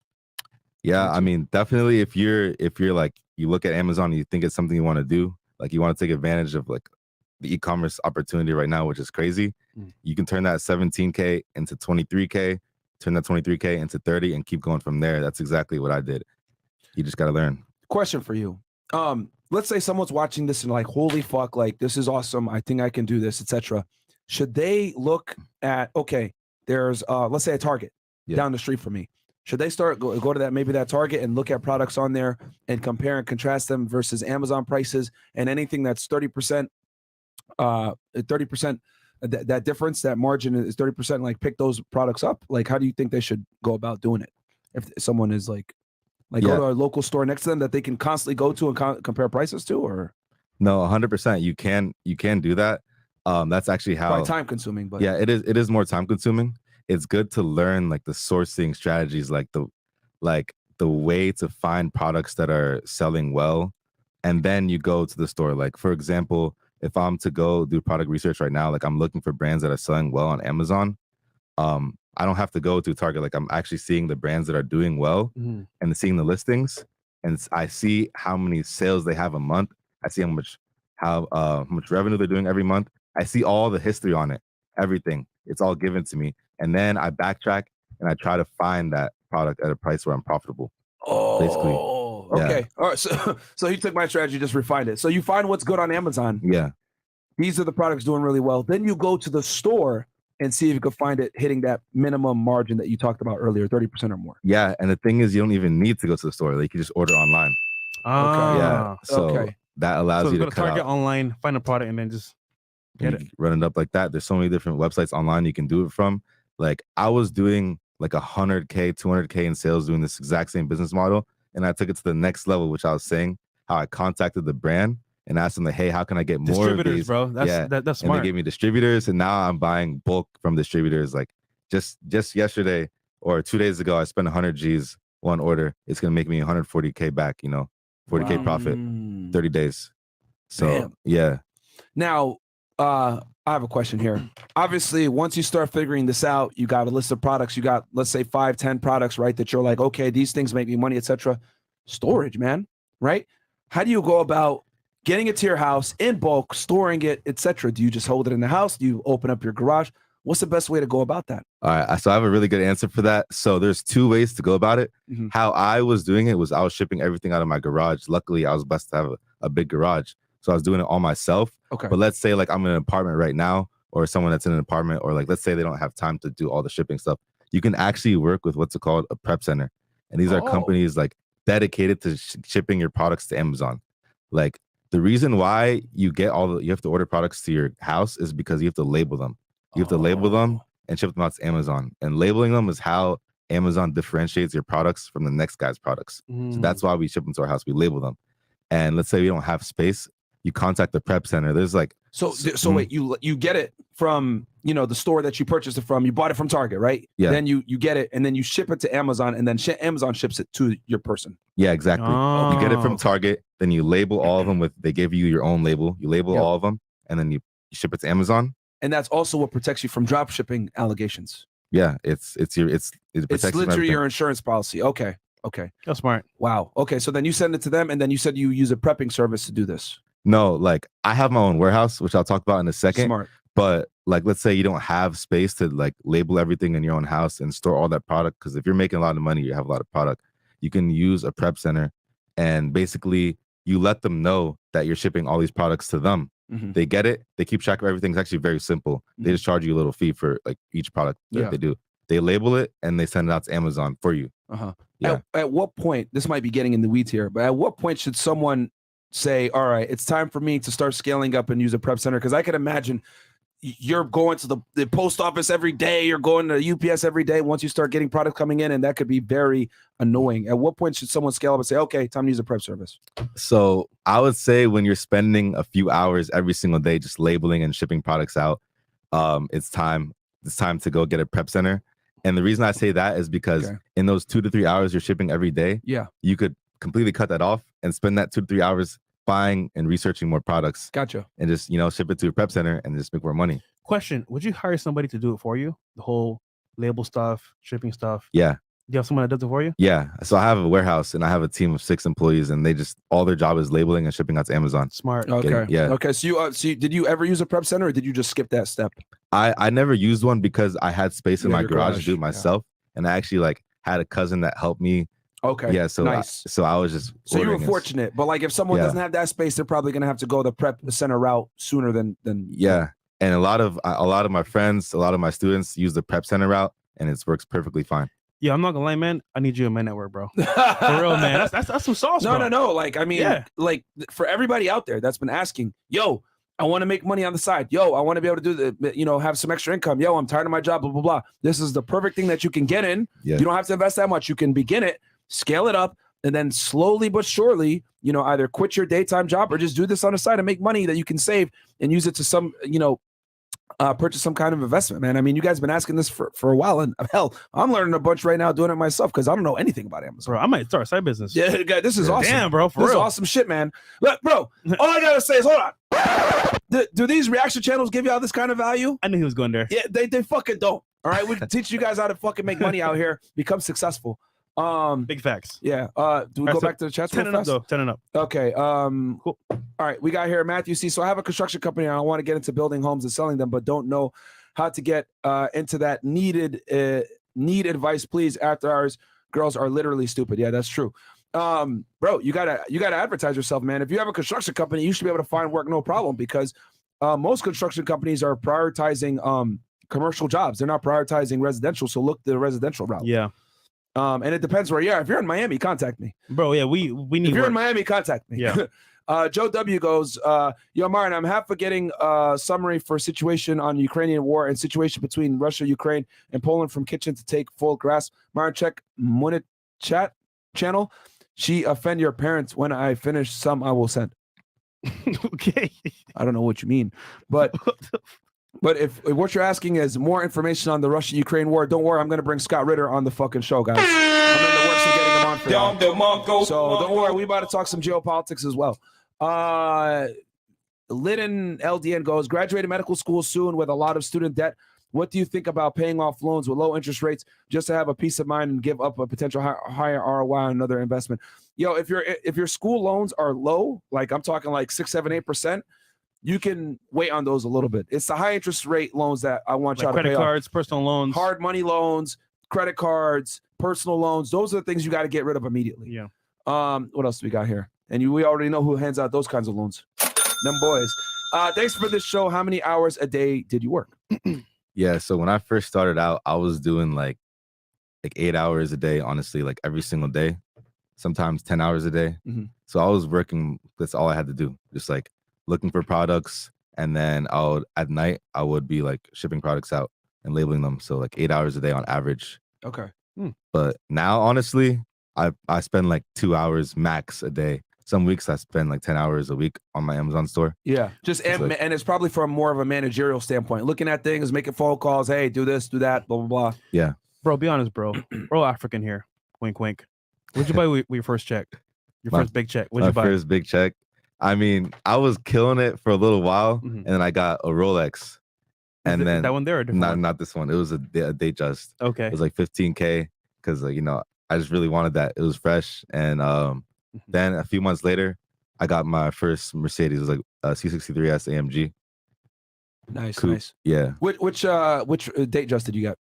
Yeah, I mean, definitely if you're like, you look at Amazon and you think it's something you want to do, like you want to take advantage of like the e-commerce opportunity right now, which is crazy. You can turn that 17K into 23K, turn that 23K into 30 and keep going from there. That's exactly what I did. You just got to learn. Question for you. Let's say someone's watching this and like, holy fuck, like this is awesome. I think I can do this, etc. Should they look at, okay, there's let's say a Target down the street from me. Should they start go to that Target and look at products on there and compare and contrast them versus Amazon prices, and anything that's 30%, 30%, that difference, that margin is 30%, like pick those products up? Like, how do you think they should go about doing it? If someone is like go to a local store next to them that they can constantly go to and compare prices to, or? No, 100%. You can do that. That's actually how time consuming, but yeah, it is more time consuming. It's good to learn like the sourcing strategies, like the way to find products that are selling well, and then you go to the store. Like for example, if I'm to go do product research right now, like I'm looking for brands that are selling well on Amazon. I don't have to go to Target. Like I'm actually seeing the brands that are doing well and seeing the listings, and I see how many sales they have a month. I see how much revenue they're doing every month. I see all the history on it, everything. It's all given to me. And then I backtrack and I try to find that product at a price where I'm profitable. Basically. Okay. Yeah. All right. So you took my strategy, just refined it. So you find what's good on Amazon. Yeah. These are the products doing really well. Then you go to the store and see if you can find it hitting that minimum margin that you talked about earlier, 30% or more. Yeah. And the thing is, you don't even need to go to the store. Like you can just order online. Okay. Yeah. So that allows you to go to Target online, find a product, and then just get it. Run it up like that. There's so many different websites online you can do it from. Like I was doing like 100K, 200K in sales doing this exact same business model. And I took it to the next level, which I was saying, how I contacted the brand and asked them like, hey, how can I get more distributors, of these? Bro. That's smart. And they gave me distributors, and now I'm buying bulk from distributors. Like just yesterday or 2 days ago, I spent 100 G's one order. It's gonna make me 140K back, 40K profit, 30 days. So yeah. Now I have a question here. Obviously, once you start figuring this out, you got a list of products. You got, let's say 5, 10 products, right? That you're like, okay, these things make me money, etc. Storage, man, right? How do you go about getting it to your house in bulk, storing it, etc.? Do you just hold it in the house? Do you open up your garage? What's the best way to go about that? All right, so I have a really good answer for that. So there's 2 ways to go about it. How I was doing it was I was shipping everything out of my garage. Luckily, I was blessed to have a big garage. So I was doing it all myself. Okay. But let's say like I'm in an apartment right now, or someone that's in an apartment, or like let's say they don't have time to do all the shipping stuff. You can actually work with what's called a prep center. And these are companies like dedicated to shipping your products to Amazon. Like the reason why you have to order products to your house is because you have to label them. You have to label them and ship them out to Amazon. And labeling them is how Amazon differentiates your products from the next guy's products. So that's why we ship them to our house. We label them. And let's say we don't have space, you contact the prep center. There's like so wait, you get it from the store that you purchased it from. You bought it from Target, right? Yeah. Then you get it and then you ship it to Amazon and then Amazon ships it to your person. Yeah, exactly. You get it from Target, then you label all of them with. They give you your own label. You label all of them, and then you ship it to Amazon. And that's also what protects you from drop shipping allegations. Yeah, it's literally your insurance policy. Okay. That's smart. Wow. Okay, so then you send it to them, and then you said you use a prepping service to do this. No, like I have my own warehouse, which I'll talk about in a second. Smart. But like, let's say you don't have space to like label everything in your own house and store all that product. Because if you're making a lot of money, you have a lot of product. You can use a prep center, and basically you let them know that you're shipping all these products to them. They get it. They keep track of everything. It's actually very simple. They just charge you a little fee for like each product that they do. They label it and they send it out to Amazon for you. Yeah. At what point, this might be getting in the weeds here, but at what point should someone say, all right, it's time for me to start scaling up and use a prep center? Because I can imagine you're going to the post office every day, you're going to UPS every day once you start getting product coming in, and that could be very annoying. At what point should someone scale up and say, okay, time to use a prep service? So I would say when you're spending a few hours every single day just labeling and shipping products out, it's time to go get a prep center. And the reason I say that is because in those 2 to 3 hours you're shipping every day, you could completely cut that off and spend that 2 to 3 hours buying and researching more products. Gotcha. And just, ship it to a prep center and just make more money. Question: would you hire somebody to do it for you? The whole label stuff, shipping stuff? Yeah. Do you have someone that does it for you? Yeah. So I have a warehouse and I have a team of 6 employees, and they just all their job is labeling and shipping out to Amazon. Smart. Okay. Okay. So did you ever use a prep center, or did you just skip that step? I never used one because I had space in my garage to do it myself. And I actually like had a cousin that helped me. Okay. Yeah. So nice. So I was just. So you were fortunate, but like if someone doesn't have that space, they're probably gonna have to go the prep center route sooner than. Yeah. And a lot of my friends, a lot of my students use the prep center route, and it works perfectly fine. Yeah, I'm not gonna lie, man. I need you in my network, bro. For real, man. That's some sauce. No. Like, I mean, like for everybody out there that's been asking, yo, I want to make money on the side. Yo, I want to be able to do have some extra income. Yo, I'm tired of my job, blah, blah, blah. This is the perfect thing that you can get in. Yeah. You don't have to invest that much. You can begin it, scale it up, and then slowly but surely, either quit your daytime job or just do this on the side and make money that you can save and use it to some, purchase some kind of investment, man. I mean, you guys have been asking this for a while, and hell, I'm learning a bunch right now doing it myself because I don't know anything about Amazon. Bro, I might start a side business. Yeah, guys, this is awesome. Damn, bro, for this real. is awesome shit, man. Look, bro, all I gotta say is, hold on. Do these reaction channels give y'all this kind of value? I knew he was going there. Yeah, they fucking don't. All right, we can teach you guys how to fucking make money out here, become successful. Big facts. Yeah. Do we go back to the chat? 10 and up, though. 10 and up. Okay. Cool. All right, we got here Matthew C. So I have a construction company and I want to get into building homes and selling them, but don't know how to get into that. Need advice, please. After hours, girls are literally stupid. Yeah, that's true. Bro, you gotta advertise yourself, man. If you have a construction company, you should be able to find work no problem, because most construction companies are prioritizing commercial jobs. They're not prioritizing residential. So look the residential route. Yeah. And it depends where you are. If you're in Miami, contact me. Bro, yeah, we need If you're work. in Miami, contact me. Yeah. Joe W goes, yo, Martin, I'm half forgetting summary for situation on Ukrainian war and situation between Russia, Ukraine, and Poland from kitchen to take full grasp. Martin, check Munit chat channel. She offend your parents. When I finish, some I will send. Okay. I don't know what you mean, but if what you're asking is more information on the Russia-Ukraine war, don't worry, I'm going to bring Scott Ritter on the fucking show, guys. I'm in the works of getting him on for y'all. So don't worry, we about to talk some geopolitics as well. Liddon LDN goes, graduated medical school soon with a lot of student debt. What do you think about paying off loans with low interest rates just to have a peace of mind and give up a potential higher ROI on another investment? Yo, if your school loans are low, like I'm talking like 6, 7, 8%, you can wait on those a little bit. It's the high interest rate loans that I want y'all to pay credit off. cards, personal loans, hard money loans, credit cards, personal loans. Those are the things you got to get rid of immediately. Yeah. What else do we got here? And we already know who hands out those kinds of loans. Them boys. Thanks for this show. How many hours a day did you work? Yeah. So when I first started out, I was doing like 8 hours a day, honestly, like every single day, sometimes 10 hours a day. Mm-hmm. So I was working. That's all I had to do. Just like looking for products. And then at night, I would be like shipping products out and labeling them. So like 8 hours a day on average. Okay. But now, honestly, I spend like 2 hours max a day. Some weeks I spend like 10 hours a week on my Amazon store. Yeah, just and it's probably from more of a managerial standpoint, looking at things, making phone calls. Hey, do this, do that, blah blah blah. Yeah, bro, be honest, bro. We're all African here. Wink, wink. What'd you buy with your first check? Your first big check. What'd you buy? My first big check. I mean, I was killing it for a little while, and then I got a Rolex. And then that one there, or different one? Not this one. It was a Datejust. Okay. It was like 15K because you know, I just really wanted that. It was fresh, and then a few months later, I got my first Mercedes. It was like a C63S AMG. Nice, Coupe. nice. Yeah. Which Datejust did you get?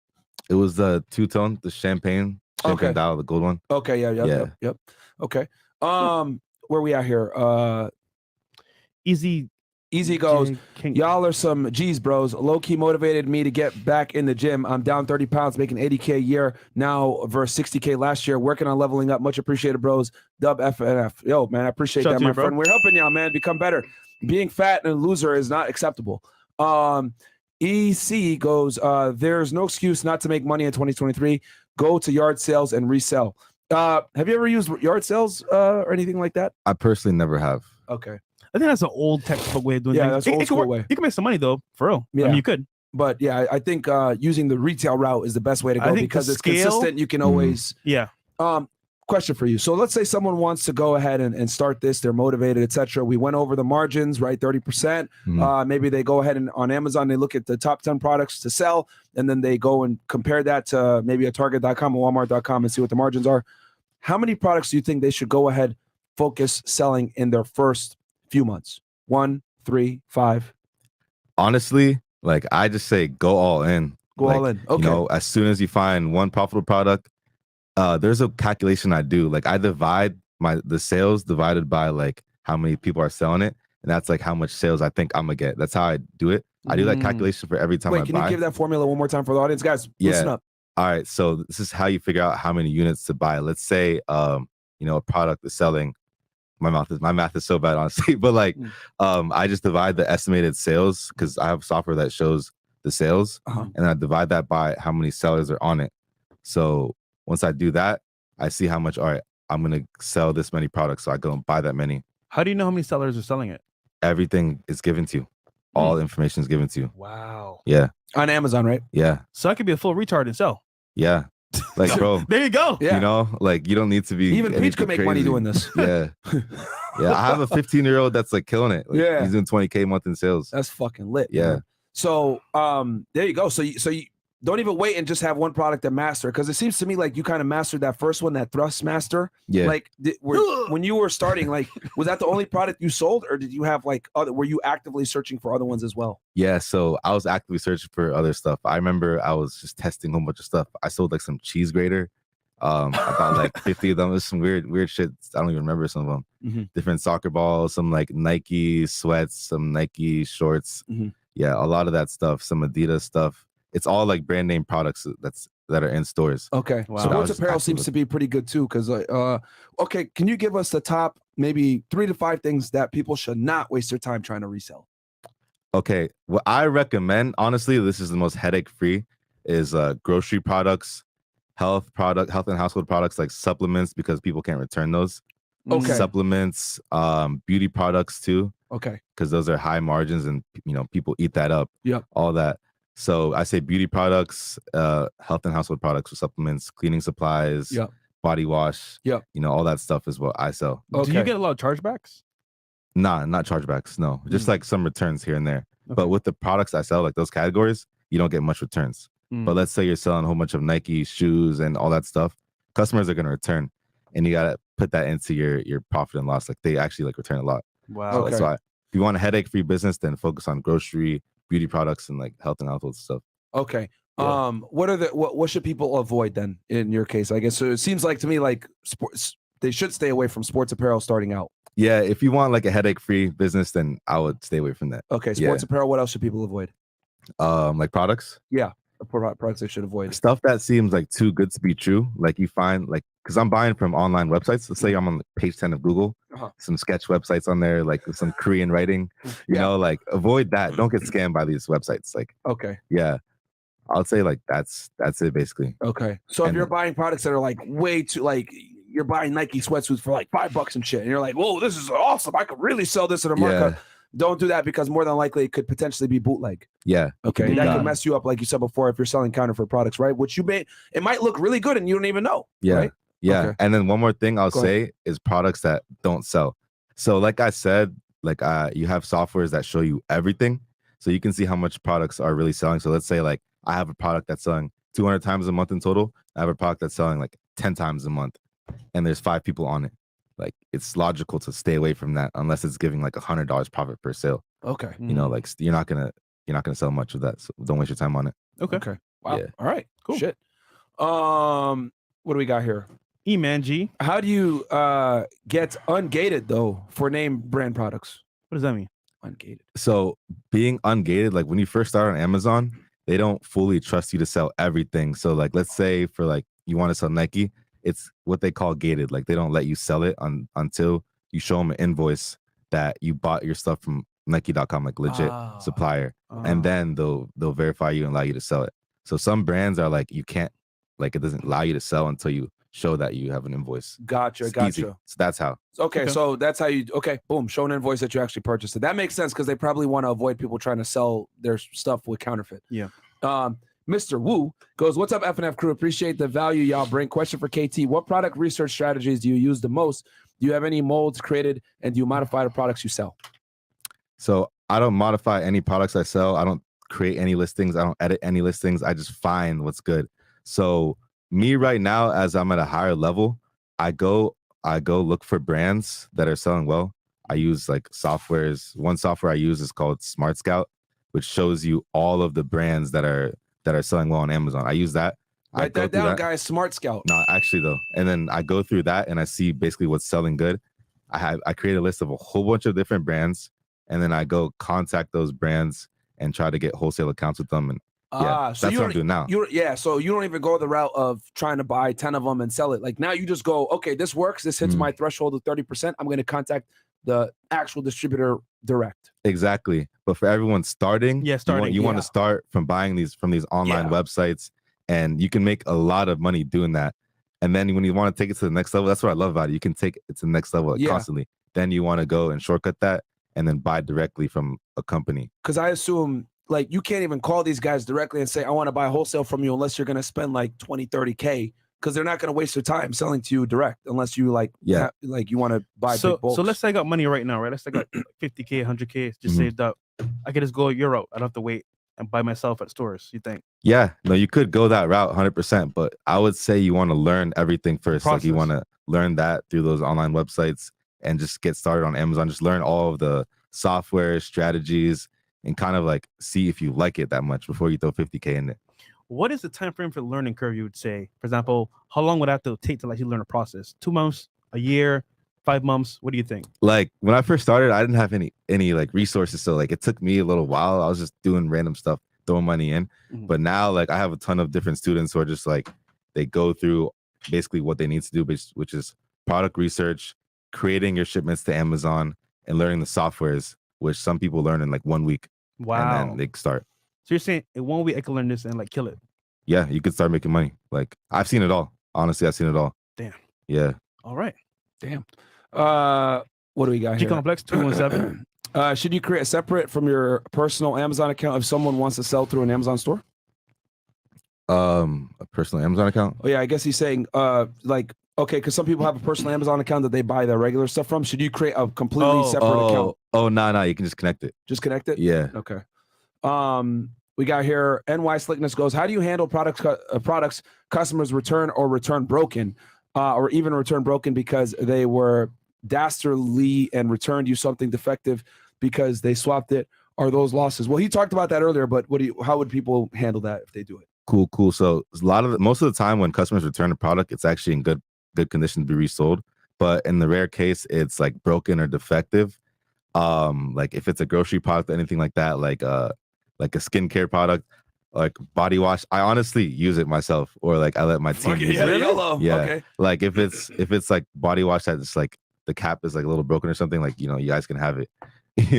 It was the two-tone, the champagne dial, the gold one. Okay, yep. Okay. Where we at here? Easy goes. Y'all are some G's, bros. Low key motivated me to get back in the gym. I'm down 30 pounds, making 80K a year now versus 60K last year. Working on leveling up. Much appreciated, bros. Dub FNF. Yo, man, I appreciate that, my friend. We're helping y'all, man, become better. Being fat and a loser is not acceptable. EC goes, there's no excuse not to make money in 2023. Go to yard sales and resell. Have you ever used yard sales or anything like that? I personally never have. Okay. I think that's an old textbook way of doing things. Yeah, that's old school way. You can make some money though, for real. Yeah. I mean, you could. But yeah, I think using the retail route is the best way to go because it's consistent. You can always. Yeah. Question for you. So let's say someone wants to go ahead and start this. They're motivated, etc. We went over the margins, right? 30%. Maybe they go ahead and on Amazon, they look at the top 10 products to sell, and then they go and compare that to maybe a Target.com or Walmart.com and see what the margins are. How many products do you think they should go ahead, focus selling in their first few months? 1, 3, 5. Honestly, like I just say go all in. Go all in. Okay. You know, as soon as you find one profitable product, there's a calculation I do. Like I divide the sales divided by like how many people are selling it, and that's like how much sales I think I'm gonna get. That's how I do it. I do that calculation for every time I buy. Wait, can you give that formula one more time for the audience, guys? Listen up. All right, so this is how you figure out how many units to buy. Let's say, you know, a product is selling. My math is so bad, honestly. But like, I just divide the estimated sales because I have software that shows the sales, and I divide that by how many sellers are on it. So once I do that, I see how much. All right, I'm gonna sell this many products, so I go and buy that many. How do you know how many sellers are selling it? Everything is given to you. All information is given to you. Wow. Yeah. On Amazon, right? Yeah. So I could be a full retard and sell. Yeah. Like, bro. There you go. Yeah. You know, like you don't need to be. Even Peach could make money doing this. Yeah. Yeah. I have a 15-year-old that's like killing it. Like, yeah. He's doing 20K a month in sales. That's fucking lit. Yeah. Man. So there you go. So you don't even wait and just have one product to master, because it seems to me like you kind of mastered that first one, that thrust master. Yeah. Like when you were starting, like was that the only product you sold, or did you have like other? Were you actively searching for other ones as well? Yeah. So I was actively searching for other stuff. I remember I was just testing a whole bunch of stuff. I sold like some cheese grater. I bought like 50 of them. It was some weird shit. I don't even remember some of them. Different soccer balls, some like Nike sweats, some Nike shorts. Yeah, a lot of that stuff. Some Adidas stuff. It's all like brand name products that are in stores. Okay. Wow. Sports apparel seems to be pretty good too. Because okay, can you give us the top maybe 3 to 5 things that people should not waste their time trying to resell? Okay, what I recommend, honestly, this is the most headache-free, is grocery products, health and household products like supplements, because people can't return those. Okay. Supplements, beauty products too. Okay. Because those are high margins and you know people eat that up. Yep. All that. So I say beauty products, health and household products, supplements, cleaning supplies, body wash. Yep. You know, all that stuff is what I sell. Okay. Do you get a lot of chargebacks? Nah, not chargebacks. No, just like some returns here and there. Okay. But with the products I sell, like those categories, you don't get much returns. But let's say you're selling a whole bunch of Nike shoes and all that stuff, customers are gonna return, and you gotta put that into your profit and loss. Like they actually like return a lot. Wow. So that's why if you want a headache-free business, then focus on grocery, beauty products, and like health and household stuff. Okay. Yeah. What should people avoid then in your case? I guess so. It seems like to me like sports, they should stay away from sports apparel starting out. Yeah, if you want like a headache-free business, then I would stay away from that. Okay, sports apparel. What else should people avoid? Like products. Yeah, products they should avoid. Stuff that seems like too good to be true. Like you find like, because I'm buying from online websites. Let's say I'm on page 10 of Google, some sketch websites on there, like some Korean writing. You know, like avoid that. Don't get scammed by these websites. Like, okay, yeah. I'll say like that's it basically. Okay. So if And you're then- buying products that are like way too like you're buying Nike sweatsuits for like $5 and shit, and you're like, whoa, this is awesome. I could really sell this at a markup. Don't do that because more than likely it could potentially be bootleg. Yeah. Okay. do That that. could mess you up, like you said before, if you're selling counterfeit products, right? Which it might look really good and you don't even know. Yeah. Right? Yeah. Okay. And then one more thing I'll Go say is products that don't sell. So like I said, like you have softwares that show you everything. So you can see how much products are really selling. So let's say like I have a product that's selling 200 times a month in total. I have a product that's selling like 10 times a month and there's 5 people on it. Like it's logical to stay away from that unless it's giving like $100 profit per sale. Okay. You know, like you're not gonna sell much of that. So don't waste your time on it. Okay. Wow. Yeah. All right. Cool. Shit. What do we got here? E-Man G. How do you get ungated though for name brand products? What does that mean? Ungated. So being ungated, like when you first start on Amazon, they don't fully trust you to sell everything. So like let's say for like you want to sell Nike, it's what they call gated. Like they don't let you sell it until you show them an invoice that you bought your stuff from Nike.com, like legit supplier, and then they'll verify you and allow you to sell it. So some brands are like you can't, like it doesn't allow you to sell until you show that you have an invoice. Gotcha. It's easy. Gotcha. So that's how. Okay, Okay. so that's how you. Okay, boom. Show an invoice that you actually purchased it. That makes sense because they probably want to avoid people trying to sell their stuff with counterfeit. Yeah. Mr. Wu goes, "What's up, FNF crew? Appreciate the value y'all bring. Question for KT: What product research strategies do you use the most? Do you have any molds created, and do you modify the products you sell?" So I don't modify any products I sell. I don't create any listings. I don't edit any listings. I just find what's good. So me right now, as I'm at a higher level, I go look for brands that are selling well. I use like softwares. One software I use is called Smart Scout, which shows you all of the brands that are selling well on Amazon. I use that. I Write go that through down, guys. Smart Scout. No, actually though. And then I go through that and I see basically what's selling good. I create a list of a whole bunch of different brands, and then I go contact those brands and try to get wholesale accounts with them. And yeah, So that's you what I'm doing now. So you don't even go the route of trying to buy 10 of them and sell it. Like now you just go, okay, this works. This hits my threshold of 30%. I'm going to contact the actual distributor direct. Exactly. But for everyone starting, you want to start from buying these from these online websites, and you can make a lot of money doing that. And then when you want to take it to the next level, that's what I love about it. You can take it to the next level constantly. Then you want to go and shortcut that and then buy directly from a company. Because I assume like you can't even call these guys directly and say, I want to buy wholesale from you unless you're going to spend like 20, 30K. Because they're not going to waste their time selling to you direct unless you like, you want to buy big bulks. So let's say I got money right now, right? Let's say I got 50K, 100K just saved up. I could just go your route. I don't have to wait and buy myself at stores. You think? Yeah, no, you could go that route 100%, but I would say you want to learn everything first. Like you want to learn that through those online websites and just get started on Amazon. Just learn all of the software strategies and kind of like see if you like it that much before you throw 50K in it. What is the time frame for the learning curve, you would say? For example, how long would I have to take to actually learn a process? 2 months, a year, 5 months? What do you think? Like when I first started, I didn't have any like resources. So like it took me a little while. I was just doing random stuff, throwing money in. But now like I have a ton of different students who are just like, they go through basically what they need to do, which is product research, creating your shipments to Amazon, and learning the softwares, which some people learn in like 1 week. Wow. And then they start. So you're saying in 1 week I can learn this and like kill it? Yeah, you could start making money. Like I've seen it all. Honestly, I've seen it all. Damn. Yeah. All right. Damn. What do we got here? G-Complex 217. Should you create a separate from your personal Amazon account if someone wants to sell through an Amazon store? A personal Amazon account? Oh yeah, I guess he's saying like, okay, because some people have a personal Amazon account that they buy their regular stuff from. Should you create a completely separate account? Oh, no, you can just connect it. Just connect it? Yeah. Okay. We got here, NY Slickness goes, how do you handle products customers return or return broken, or even return broken because they were dastardly and returned you something defective because they swapped it? Are those losses? Well, he talked about that earlier, but how would people handle that if they do it? Cool. So most of the time when customers return a product, it's actually in good condition to be resold. But in the rare case, it's like broken or defective. Like if it's a grocery product or anything like that, like a skincare product, like body wash, I honestly use it myself, or like I let my team use it. Yellow. Yeah. Okay. Like if it's like body wash that's like the cap is like a little broken or something, like, you guys can have it.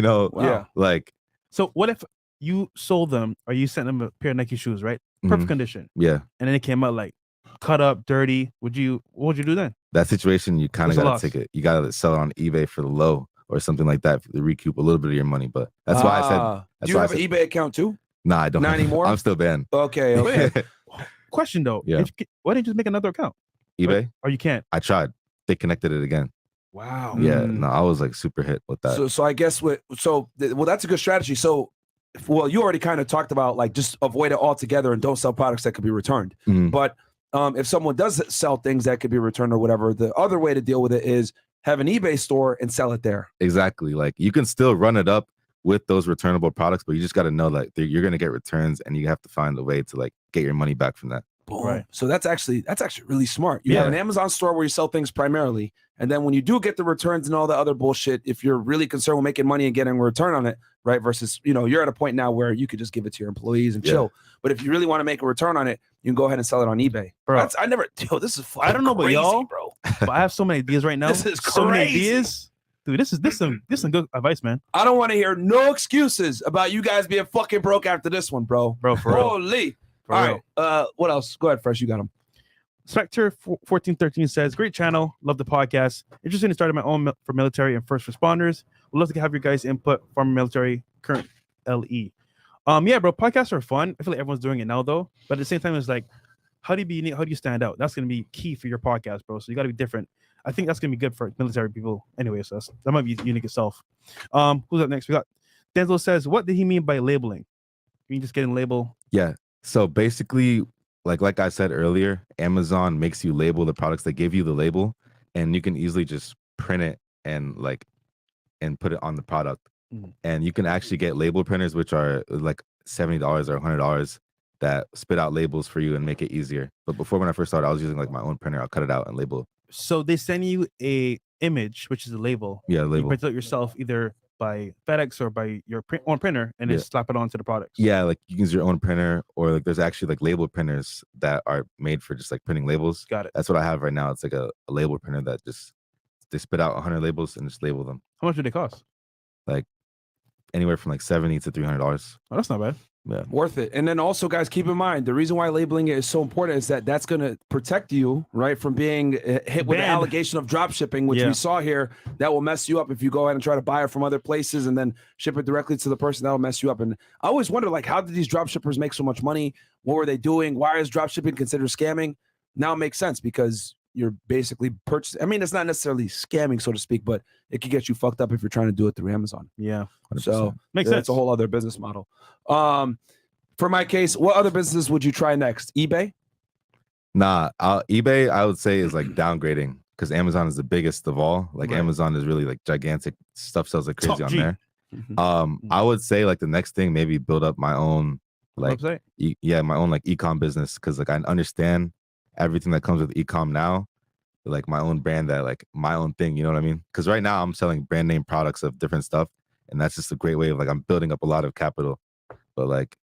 Wow. Like, So what if you sold them or you sent them a pair of Nike shoes, right? perfect Mhm. condition, Yeah, and then it came out like cut up, dirty. What would you do then? that situation you kind of What's the gotta loss? take it. You gotta sell it on eBay for the low or something like that to recoup a little bit of your money. But that's why I said. Do That's you why I have an said, eBay account too? nah, I don't. Not anymore? I'm still banned. Okay, okay. Question though, Yeah. why didn't you just make another account? eBay. Or you can't? I tried. They connected it again. Wow. Yeah, no, I was like super hit with that. So I guess well, that's a good strategy. So, well, you already kind of talked about like just avoid it altogether and don't sell products that could be returned. Mhm. But if someone does sell things that could be returned or whatever, the other way to deal with it is have an eBay store and sell it there. Exactly. Like you can still run it up with those returnable products, but you just got to know that you're going to get returns and you have to find a way to like get your money back from that. Boom. Right. So that's actually really smart. You have an Amazon store where you sell things primarily, and then when you do get the returns and all the other bullshit, if you're really concerned with making money and getting a return on it, right? Versus, you're at a point now where you could just give it to your employees and chill. But if you really want to make a return on it, you can go ahead and sell it on eBay. Bro, This is fucking I don't know about crazy, y'all, bro. but I have so many ideas right now. This is so many crazy. ideas. Dude, this is some good advice, man. I don't want to hear no excuses about you guys being fucking broke after this one, bro. Bro, for real. Holy. For All real. right. What else? Go ahead, Fresh. You got them. Spectre 1413 says, "Great channel, love the podcast. Interested in starting my own for military and first responders. Would love to have your guys' input from military current LE." Yeah, bro, podcasts are fun. I feel like everyone's doing it now though, but at the same time, it's like, how do you be unique? How do you stand out? That's gonna be key for your podcast, bro. So you got to be different. I think that's gonna be good for military people anyway. So that might be unique itself. Who's up next? We got Denzel says, "What did he mean by labeling? You mean just getting label?" Yeah. So basically, like I said earlier, Amazon makes you label the products. They give you the label, and you can easily just print it and put it on the product. And you can actually get label printers, which are like $70 or $100 that spit out labels for you and make it easier. But before, when I first started, I was using like my own printer. I'll cut it out and label. So they send you a image, which is a label. Yeah, You label. print it out yourself either by FedEx or by your own printer, and then slap it onto the product. Yeah, like you can use your own printer, or like there's actually like label printers that are made for just like printing labels. Got it. That's what I have right now. It's like a label printer that just they spit out 100 labels and just label them. How much do they cost? Like anywhere from like $70 to $300. Oh, that's not bad. Yeah, worth it. And then also, guys, keep in mind the reason why labeling it is so important is that's going to protect you, right, from being hit with the allegation of drop shipping, which we saw here. That will mess you up if you go ahead and try to buy it from other places and then ship it directly to the person. That'll mess you up. And I always wonder, like, how did these drop shippers make so much money? What were they doing? Why is drop shipping considered scamming? Now it makes sense because you're basically purchasing. I mean, it's not necessarily scamming, so to speak, but it could get you fucked up if you're trying to do it through Amazon. Yeah. 100%. So makes sense. It's a whole other business model. For my case, what other businesses would you try next? eBay? Nah, eBay I would say is like downgrading because Amazon is the biggest of all. Like Amazon is really like gigantic. Stuff sells like crazy on there. I would say like the next thing, maybe build up my own like website. My own like e-com business because like I understand everything that comes with e-com now. Like my own brand, that like my own thing, you know what I mean? Because right now I'm selling brand name products of different stuff, and that's just a great way of like I'm building up a lot of capital. But like,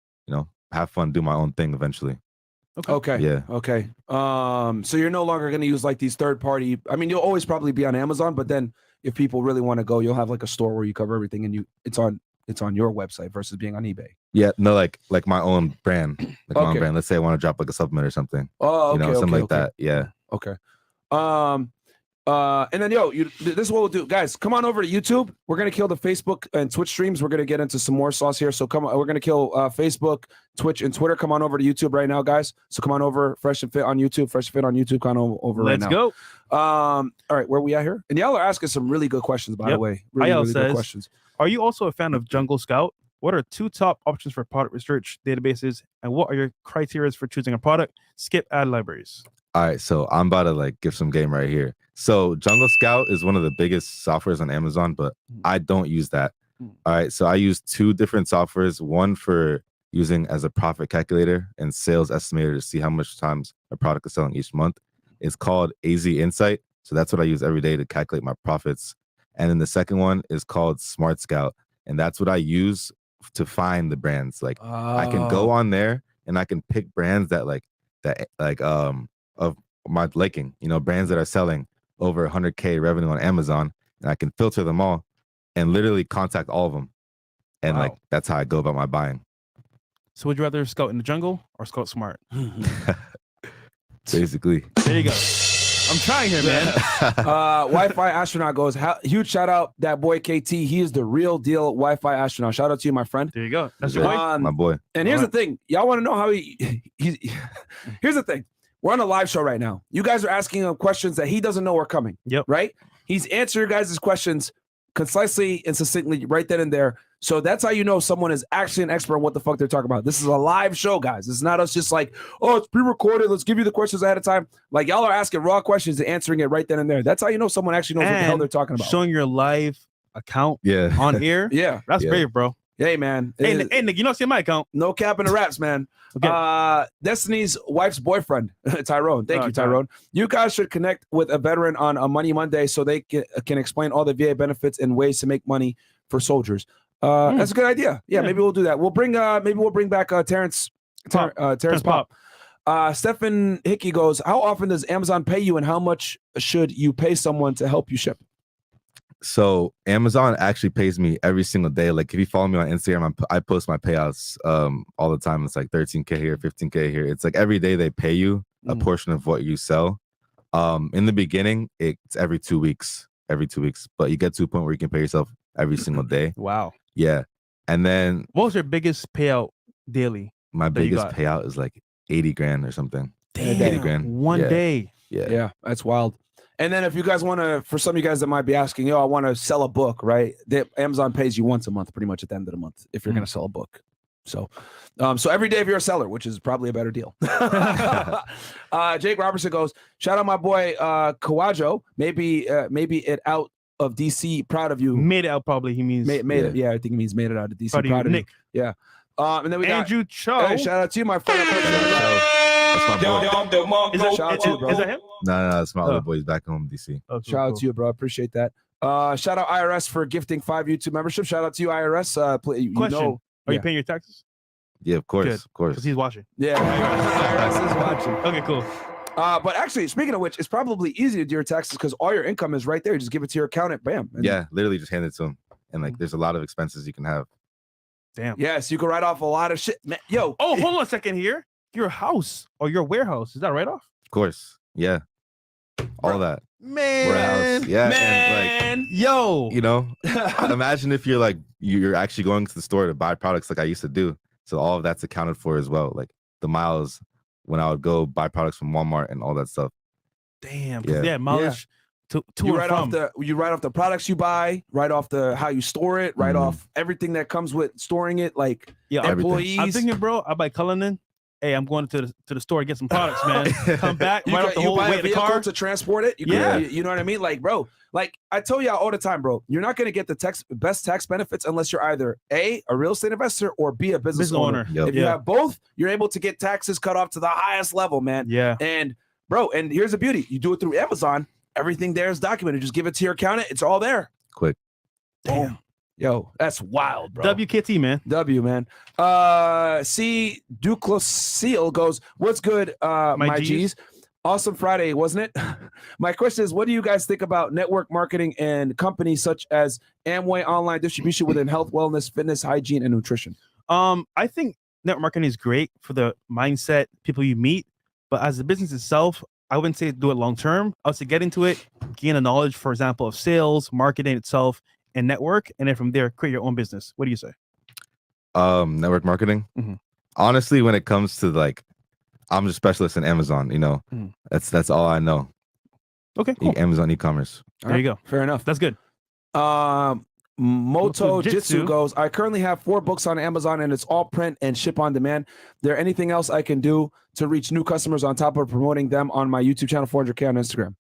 have fun, do my own thing eventually. Okay. Yeah. Okay. So you're no longer going to use like these third party. I mean, you'll always probably be on Amazon, but then if people really want to go, you'll have like a store where you cover everything and it's on your website versus being on eBay. Yeah. No, like my own brand. Like my own brand. Let's say I want to drop like a supplement or something. Oh, okay. Something like that. Yeah. Okay. And then this is what we'll do, guys. Come on over to YouTube. We're gonna kill the Facebook and Twitch streams. We're gonna get into some more sauce here. So come on, we're gonna kill Facebook, Twitch, and Twitter. Come on over to YouTube right now, guys. So come on over, Fresh and Fit on YouTube. Fresh and Fit on YouTube. Come on over right now. Let's go. All right, where we at here? And y'all are asking some really good questions, by the way. Really good questions. Are you also a fan of Jungle Scout? What are 2 top options for product research databases, and what are your criteria for choosing a product? Skip ad libraries. All right, so I'm about to like give some game right here. So Jungle Scout is one of the biggest softwares on Amazon, but I don't use that. All right, so I use 2 different softwares, one for using as a profit calculator and sales estimator to see how much times a product is selling each month. It's called AZ Insight. So that's what I use every day to calculate my profits. And then the second one is called Smart Scout. And that's what I use to find the brands. Like I can go on there and I can pick brands that of my liking, brands that are selling over 100K revenue on Amazon, and I can filter them all and literally contact all of them. And like, that's how I go about my buying. So would you rather scout in the jungle or scout smart? Basically. There you go. I'm trying here, man. Wi-Fi astronaut goes, huge shout out that boy KT. He is the real deal Wi-Fi astronaut. Shout out to you, my friend. There you go. That's your boy. My boy. And here's the thing. Y'all want to know how he's here's the thing. We're on a live show right now. You guys are asking him questions that he doesn't know are coming. Yep. Right? He's answering your guys' questions concisely and succinctly right then and there. So that's how you know someone is actually an expert on what the fuck they're talking about. This is a live show, guys. It's not us just like, oh, it's pre-recorded. Let's give you the questions ahead of time. Like, y'all are asking raw questions and answering it right then and there. That's how you know someone actually knows what the hell they're talking about. Showing your live account on air. Yeah. That's brave, bro. Hey, man. Hey, Nick, you don't see my account. No cap in the raps, man. Okay. Destiny's wife's boyfriend, Tyrone. Thank you, Tyrone. You guys should connect with a veteran on a Money Monday so they can explain all the VA benefits and ways to make money for soldiers. That's a good idea. Yeah, maybe we'll do that. We'll bring back Terrence Pop. Stephen Hickey goes, how often does Amazon pay you and how much should you pay someone to help you ship? So Amazon actually pays me every single day. Like if you follow me on Instagram, I post my payouts all the time. It's like 13K here, 15K here. It's like every day they pay you a portion of what you sell. In the beginning, it's every 2 weeks, but you get to a point where you can pay yourself every single day. Wow. Yeah. And then what was your biggest payout daily? My biggest payout is like 80 grand or something. Damn, 80 grand. One day. Yeah, that's wild. And then if you guys want to, for some of you guys that might be asking, I want to sell a book, right? Amazon pays you once a month, pretty much at the end of the month, if you're going to sell a book. So every day if you're a seller, which is probably a better deal. Jake Robertson goes, shout out my boy Kawajo. Maybe it out of DC. Proud of you. Made it out probably. He means made it. Yeah, I think he means made it out of DC. Proud of Nick. You. Yeah. And then we got Andrew Cho. Hey, shout out to you, my friend. That's my boy. Is that him? No, it's my other boy. He's back home in DC. Oh, shout out to you, bro. Appreciate that. Shout out IRS for gifting 5 YouTube memberships. Shout out to you, IRS. Question. Are you paying your taxes? Yeah, of course. Good. Of course. Because he's watching. Yeah, IRS is watching. Okay, cool. But actually, speaking of which, it's probably easy to do your taxes because all your income is right there. You just give it to your accountant, bam. Yeah, literally just hand it to him. And like, there's a lot of expenses you can have. Damn. Yes, you can write off a lot of shit. Man, yo. Oh, hold on a second here. Your house or your warehouse, is that right off? Of course. Yeah. All that. Man. Warehouse. Yeah. Man. And like, yo. You know, imagine if you're like, you're actually going to the store to buy products like I used to do. So all of that's accounted for as well. Like the miles when I would go buy products from Walmart and all that stuff. Damn. Yeah, mileage. To you write off the products you buy, write off the how you store it, write off everything that comes with storing it, like employees. I'm thinking, bro, I buy Cullinan. Hey, I'm going to the store to get some products, man. Come back, write off the whole way of the car to transport it. You know what I mean? Like, bro, like I tell y'all all the time, bro, you're not going to get the best tax benefits unless you're either A, a real estate investor, or B, a business owner. Yep. If you have both, you're able to get taxes cut off to the highest level, man. Yeah. And bro, and here's the beauty. You do it through Amazon. Everything there is documented. Just give it to your accountant. It's all there. Quick. Damn. Yo, that's wild, bro. WKT, man. W, man. C. Duclos Seal goes, what's good, my G's? Awesome Friday, wasn't it? My question is, what do you guys think about network marketing and companies such as Amway online distribution within health, wellness, fitness, hygiene, and nutrition? I think network marketing is great for the mindset, people you meet. But as the business itself, I wouldn't say do it long term. I would say get into it, gain a knowledge, for example, of sales, marketing itself, and network, and then from there create your own business. What do you say? Network marketing. Honestly, when it comes to like, I'm a specialist in Amazon. You know, that's all I know. Okay, cool. Amazon e-commerce. There you go. Fair enough. That's good. Moto Jitsu goes, I currently have 4 books on Amazon and it's all print and ship on demand. There anything else I can do to reach new customers on top of promoting them on my YouTube channel, 400K on Instagram?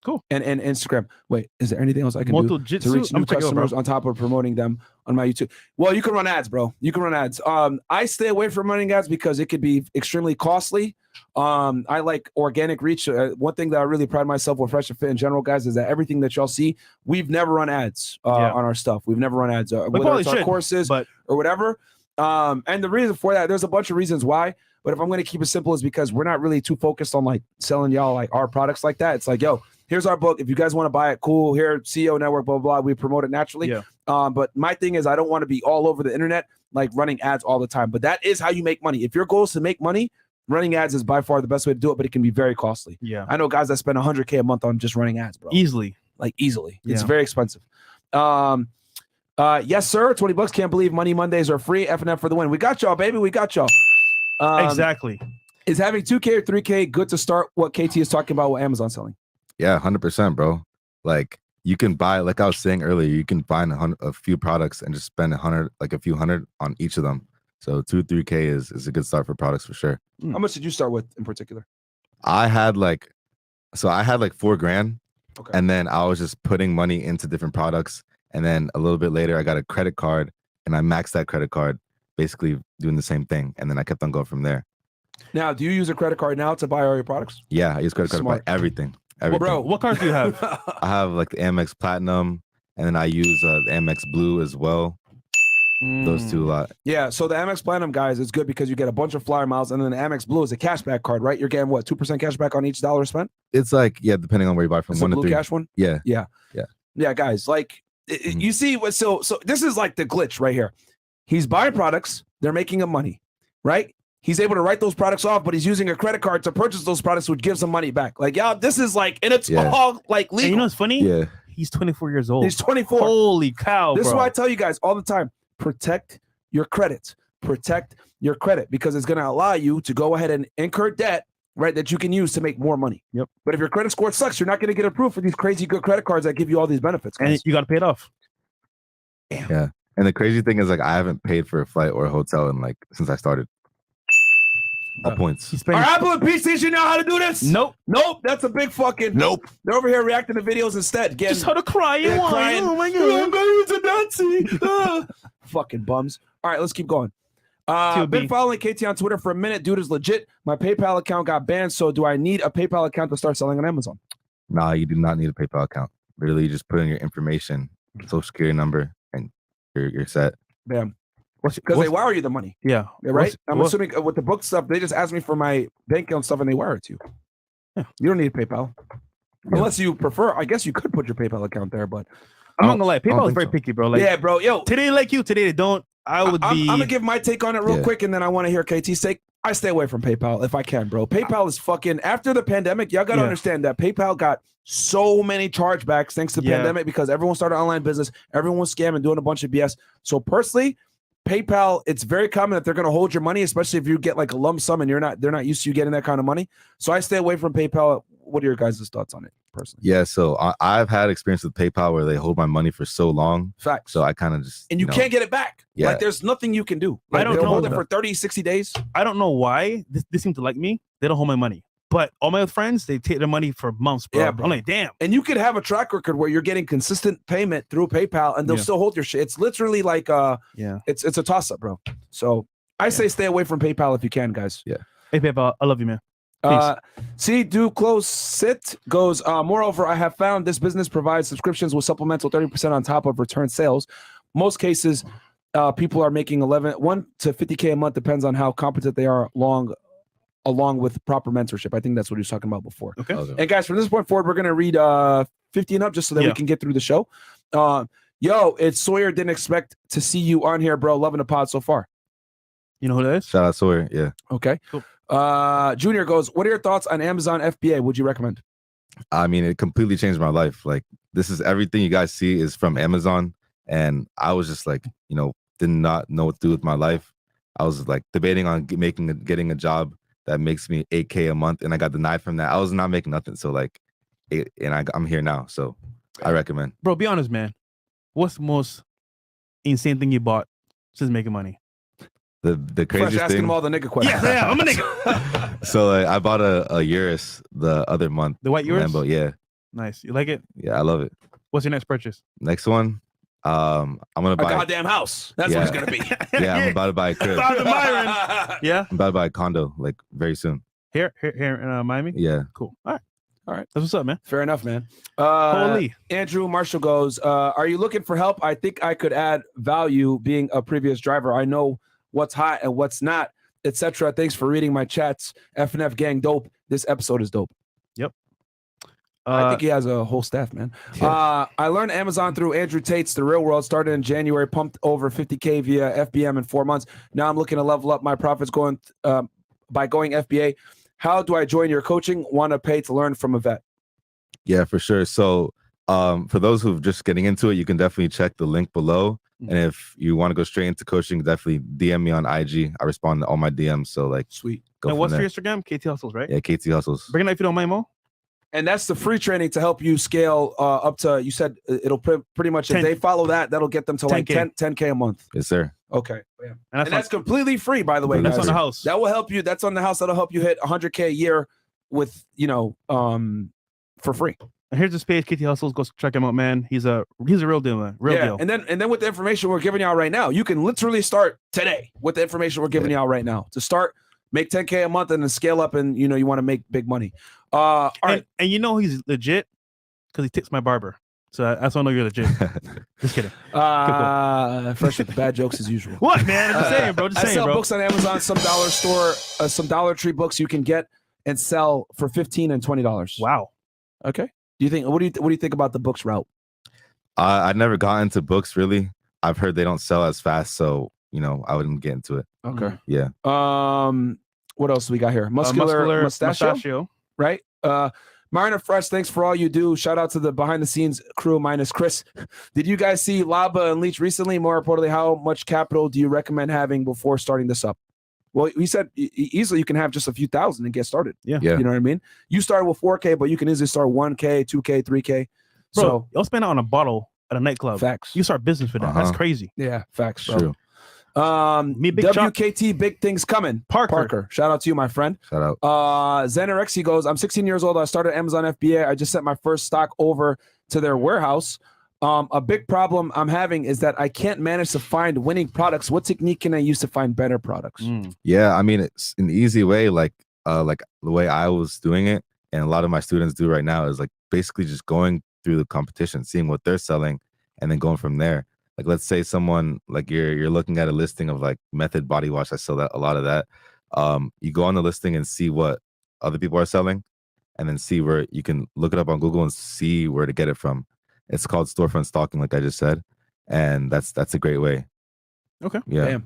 Cool. And Instagram. Wait, is there anything else I can do to reach new customers on top of promoting them on my YouTube? Well, you can run ads, bro. You can run ads. I stay away from running ads because it could be extremely costly. I like organic reach. One thing that I really pride myself with Fresh and Fit in general, guys, is that everything that y'all see, we've never run ads on our stuff. We've never run ads, whether it's our courses or whatever. And the reason for that, there's a bunch of reasons why. But if I'm going to keep it simple, is because we're not really too focused on like selling y'all like our products like that. It's like, yo, here's our book. If you guys want to buy it, cool. Here, CEO Network, blah, blah, blah. We promote it naturally. Yeah. But my thing is, I don't want to be all over the internet, like running ads all the time. But that is how you make money. If your goal is to make money, running ads is by far the best way to do it, but it can be very costly. Yeah. I know guys that spend $100K a month on just running ads, bro. Easily. Like easily. It's Yeah. very expensive. Yes, sir. $20. Can't believe Money Mondays are free. F&F for the win. We got y'all, baby. We got y'all. Exactly. Is having 2K or 3K good to start what KT is talking about with Amazon selling? Yeah, 100%, bro. Like you can buy, like I was saying earlier, you can find a few products and just spend a few hundred on each of them. So 2-3K is a good start for products for sure. How much did you start with in particular? I had like $4,000, Okay. and then I was just putting money into different products. And then a little bit later, I got a credit card and I maxed that credit card, basically doing the same thing. And then I kept on going from there. Now, do you use a credit card now to buy all your products? Yeah, I use credit card to Smart. buy everything. Well, bro, what cards do you have? I have like the Amex Platinum, and then I use the Amex Blue as well. Those two a lot. Yeah, so the Amex Platinum, guys, is good because you get a bunch of flyer miles, and then the Amex Blue is a cashback card, right? You're getting what, 2% cashback on each dollar spent? It's like, yeah, depending on where you buy from, It's 1 the to Blue 3. Cash one? Yeah. Yeah, guys, like you see what? So this is like the glitch right here. He's buying products, they're making him money, right? He's able to write those products off, but he's using a credit card to purchase those products, which gives him money back. Like, y'all, this is like, and it's all like legal. And you know what's funny? Yeah. He's 24 years old. He's 24. Holy cow, This bro. is why I tell you guys all the time: protect your credit, protect your credit, because it's going to allow you to go ahead and incur debt, right, that you can use to make more money. Yep. But if your credit score sucks, you're not going to get approved for these crazy good credit cards that give you all these benefits, guys. And you got to pay it off. Damn. Yeah. And the crazy thing is, like, I haven't paid for a flight or a hotel in like since I started. All points. He's Are spending. Apple and PCs, you know how to do this? Nope. Nope. That's a big fucking Nope. They're over here reacting to videos instead. Getting, Just how to cry and whine. crying. Oh my I'm god. going to Nazi. Fucking bums. All right, let's keep going. TOB. Been following KT on Twitter for a minute. Dude is legit. My PayPal account got banned, so do I need a PayPal account to start selling on Amazon? Nah, you do not need a PayPal account. Literally, you just put in your information, social security number, and you're set. Bam. Because they wire you the money, Yeah. right? I'm assuming with the book stuff, they just ask me for my bank account stuff and they wire it to you. Yeah. You don't need PayPal. Unless you prefer. I guess you could put your PayPal account there, but I'm not gonna lie. don't PayPal is think very so. picky, bro. Like, yeah, bro. Yo, today they like you, today they don't. I'm gonna give my take on it real Yeah. quick, and then I want to hear KT's take. I stay away from PayPal if I can, bro. PayPal is fucking after the pandemic. Y'all gotta Yeah. understand that PayPal got so many chargebacks thanks to the Yeah. pandemic because everyone started online business, everyone was scamming, doing a bunch of BS. So personally, PayPal, it's very common that they're gonna hold your money, especially if you get like a lump sum and they're not used to you getting that kind of money. So I stay away from PayPal. What are your guys' thoughts on it personally? Yeah, so I've had experience with PayPal where they hold my money for so long. Facts. So I kind of just and you know, can't get it back. Yeah. Like there's nothing you can do. I Like, don't they'll know. hold it for 30, 60 days. I don't know why they seem to like me. They don't hold my money. But all my other friends, they take their money for months, bro. Yeah, bro. I'm like, damn. And you could have a track record where you're getting consistent payment through PayPal and they'll Yeah. still hold your shit. It's literally like Yeah. it's a toss up, bro. So I say stay away from PayPal if you can, guys. Hey, PayPal, I love you, man. See, do close sit goes. Moreover, I have found this business provides subscriptions with supplemental 30% on top of return sales. Most cases, people are making 1 to 50K a month, depends on how competent they are along with proper mentorship. I think that's what he was talking about before. Okay. And guys, from this point forward, we're gonna read 50 and up just so that we can get through the show. Yo, it's Sawyer. Didn't expect to see you on here, bro. Loving the pod so far. You know who that is? Shout out Sawyer. Yeah. Okay. Cool. Junior goes, what are your thoughts on Amazon FBA? Would you recommend? I mean, it completely changed my life. Like, this is everything you guys see is from Amazon. And I was just like, did not know what to do with my life. I was like debating on getting a job that makes me 8K a month. And I got denied from that. I was not making nothing. So like, I'm here now. So I recommend. Bro, be honest, man. What's the most insane thing you bought since making money? The Fresh craziest asking thing. him all the nigga questions. Yeah, I'm a nigga. So like, I bought a Urus the other month. The white Urus? Lambo, yeah. Nice. You like it? Yeah, I love it. What's your next purchase? Next one, I'm gonna A buy. goddamn house. That's what it's gonna be. Yeah, I'm about to buy a crib. Thought of Myron. Yeah. I'm about to buy a condo like very soon. Here in Miami? Yeah. Cool. All right. All right. That's what's up, man. Fair enough, man. Holy. Andrew Marshall goes, are you looking for help? I think I could add value being a previous driver. I know what's hot and what's not, etc. Thanks for reading my chats. F&F gang dope. This episode is dope. Yep. I think he has a whole staff, man. Yeah. I learned Amazon through Andrew Tate's The Real World. Started in January, pumped over 50K via FBM in 4 months. Now I'm looking to level up my profits by going FBA. How do I join your coaching? Want to pay to learn from a vet? Yeah, for sure. So for those who are just getting into it, you can definitely check the link below. And if you want to go straight into coaching, definitely DM me on IG. I respond to all my DMs. So like, sweet. Go and from what's there. your Instagram? Kthustles, right? Yeah, Kthustles. Bring it up if you don't mind, Mo. And that's the free training to help you scale up to, you said it'll pretty much, if 10. they follow that, that'll get them to like 10K. 10K a month. Yes, sir. Okay. Yeah. And That's completely free, by the way. that's guys. on the house. That will help you. That's on the house. That'll help you hit 100K a year with, for free. And here's his page, Kthustles. Go check him out, man. He's a real deal, man. Real deal. And then with the information we're giving y'all right now, you can literally start today with the information we're giving y'all right now to start, make 10K a month and then scale up, and you want to make big money. All right. And he's legit because he tips my barber. So that's how I know you're legit. Just kidding. Fresh with the bad jokes as usual. What, man? I'm just saying, bro. Just I saying, sell bro. books on Amazon, some dollar store, some Dollar Tree books you can get and sell for $15 and $20. Wow. Okay. What do you think about the books route? I never got into books really. I've heard they don't sell as fast, so I wouldn't get into it. Okay. Yeah. What else do we got here? Muscular mustachio, right? Marina Fresh, thanks for all you do. Shout out to the behind the scenes crew minus Chris. Did you guys see Laba and Leech recently? More importantly, how much capital do you recommend having before starting this up? Well, we said easily you can have just a few thousand and get started. Yeah. You know what I mean? You started with 4K, but you can easily start 1K, 2K, 3K. Bro, So you'll spend it on a bottle at a nightclub. facts. You start business with that. That's crazy. Yeah, facts, bro. True. Me, Big Chop. WKT, big things coming. Parker. Shout out to you, my friend. Shout out. Xenorexy, he goes, I'm 16 years old. I started Amazon FBA. I just sent my first stock over to their warehouse. A big problem I'm having is that I can't manage to find winning products. What technique can I use to find better products? Yeah, I mean, it's an easy way, like the way I was doing it, and a lot of my students do right now, is like basically just going through the competition, seeing what they're selling, and then going from there. Like, let's say someone, like you're looking at a listing of like Method body wash. I sell a lot of that. You go on the listing and see what other people are selling, and then see where you can look it up on Google and see where to get it from. It's called storefront stalking, like I just said, and that's a great way. Okay. Yeah.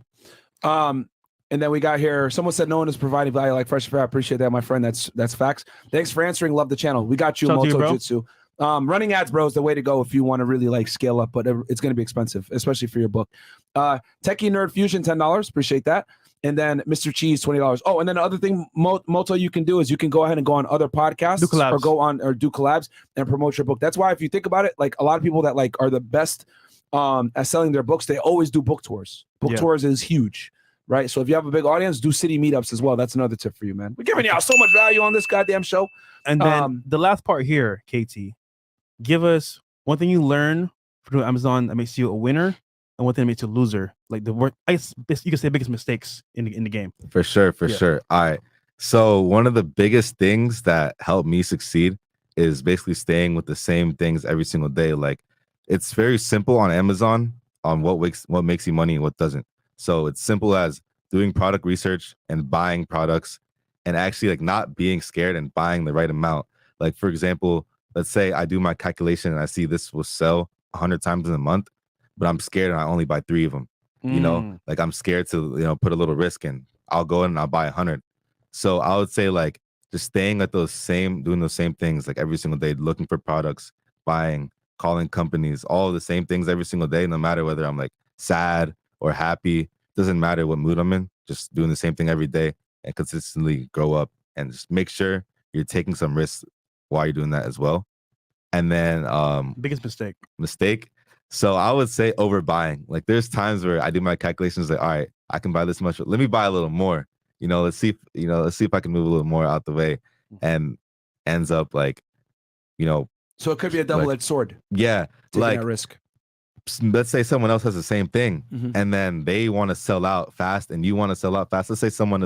Damn. And then we got here, someone said no one is providing value like Fresh Fair. I appreciate that, my friend. That's facts. Thanks for answering. Love the channel. We got you, Shout out to you, Moto bro. Jitsu. Running ads, bro, is the way to go if you want to really like scale up, but it's going to be expensive, especially for your book. Techie Nerd Fusion, $10. Appreciate that. And then Mr. Cheese, $20. Oh, and then the other thing, Moto, you can do is you can go ahead and go on other podcasts or do collabs and promote your book. That's why if you think about it, like a lot of people that like are the best at selling their books, they always do book tours. Book tours is huge, right? So if you have a big audience, do city meetups as well. That's another tip for you, man. We're giving y'all so much value on this goddamn show. And then the last part here, KT, give us one thing you learn from Amazon that makes you a winner and one thing that makes you a loser. Like the work, you can say biggest mistakes in the game. For sure. All right. So one of the biggest things that helped me succeed is basically staying with the same things every single day. Like, it's very simple on Amazon on what makes you money and what doesn't. So it's simple as doing product research and buying products, and actually like not being scared and buying the right amount. Like, for example, let's say I do my calculation and I see this will sell 100 times in a month, but I'm scared and I only buy 3 of them. Like I'm scared to put a little risk in. I'll go in and I'll buy 100. So I would say like just staying at doing those same things like every single day, looking for products, buying, calling companies, all the same things every single day, no matter whether I'm like sad or happy. Doesn't matter what mood I'm in, just doing the same thing every day and consistently grow up, and just make sure you're taking some risks while you're doing that as well. And then biggest mistake. So I would say overbuying. Like, there's times where I do my calculations like, all right, I can buy this much, but let me buy a little more. Let's see if I can move a little more out the way, and ends up like, So it could be a double-edged sword. Yeah, Taking like that risk. Let's say someone else has the same thing, Mhm. and then they want to sell out fast, and you want to sell out fast. Let's say someone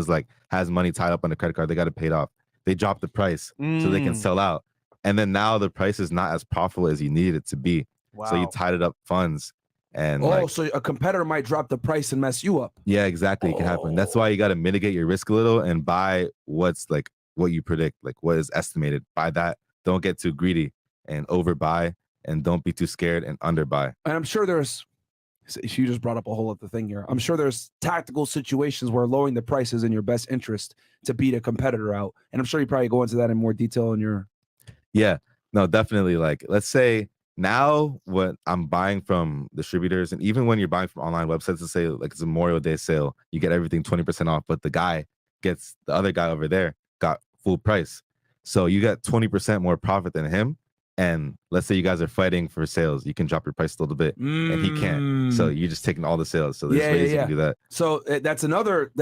has money tied up on a credit card, they got to pay it off. They drop the price so they can sell out, and then now the price is not as profitable as you need it to be. Wow. So you tied it up funds, and So a competitor might drop the price and mess you up. yeah, exactly, it can happen. That's why you got to mitigate your risk a little and buy what's like what you predict, like what is estimated. Buy that don't get too greedy and overbuy, and don't be too scared and underbuy. And I'm sure there's, you just brought up a whole other thing here. I'm sure there's tactical situations where lowering the price is in your best interest to beat a competitor out. And I'm sure you probably go into that in more detail in your. Yeah, no, definitely. Like, let's say now what I'm buying from distributors, and even when you're buying from online websites, let's say like it's a Memorial Day sale, you get everything 20% off, but the other guy over there got full price. So you got 20% more profit than him. And let's say you guys are fighting for sales, you can drop your price a little bit, and he can't. So you're just taking all the sales. So there's ways you can do that. So that's another,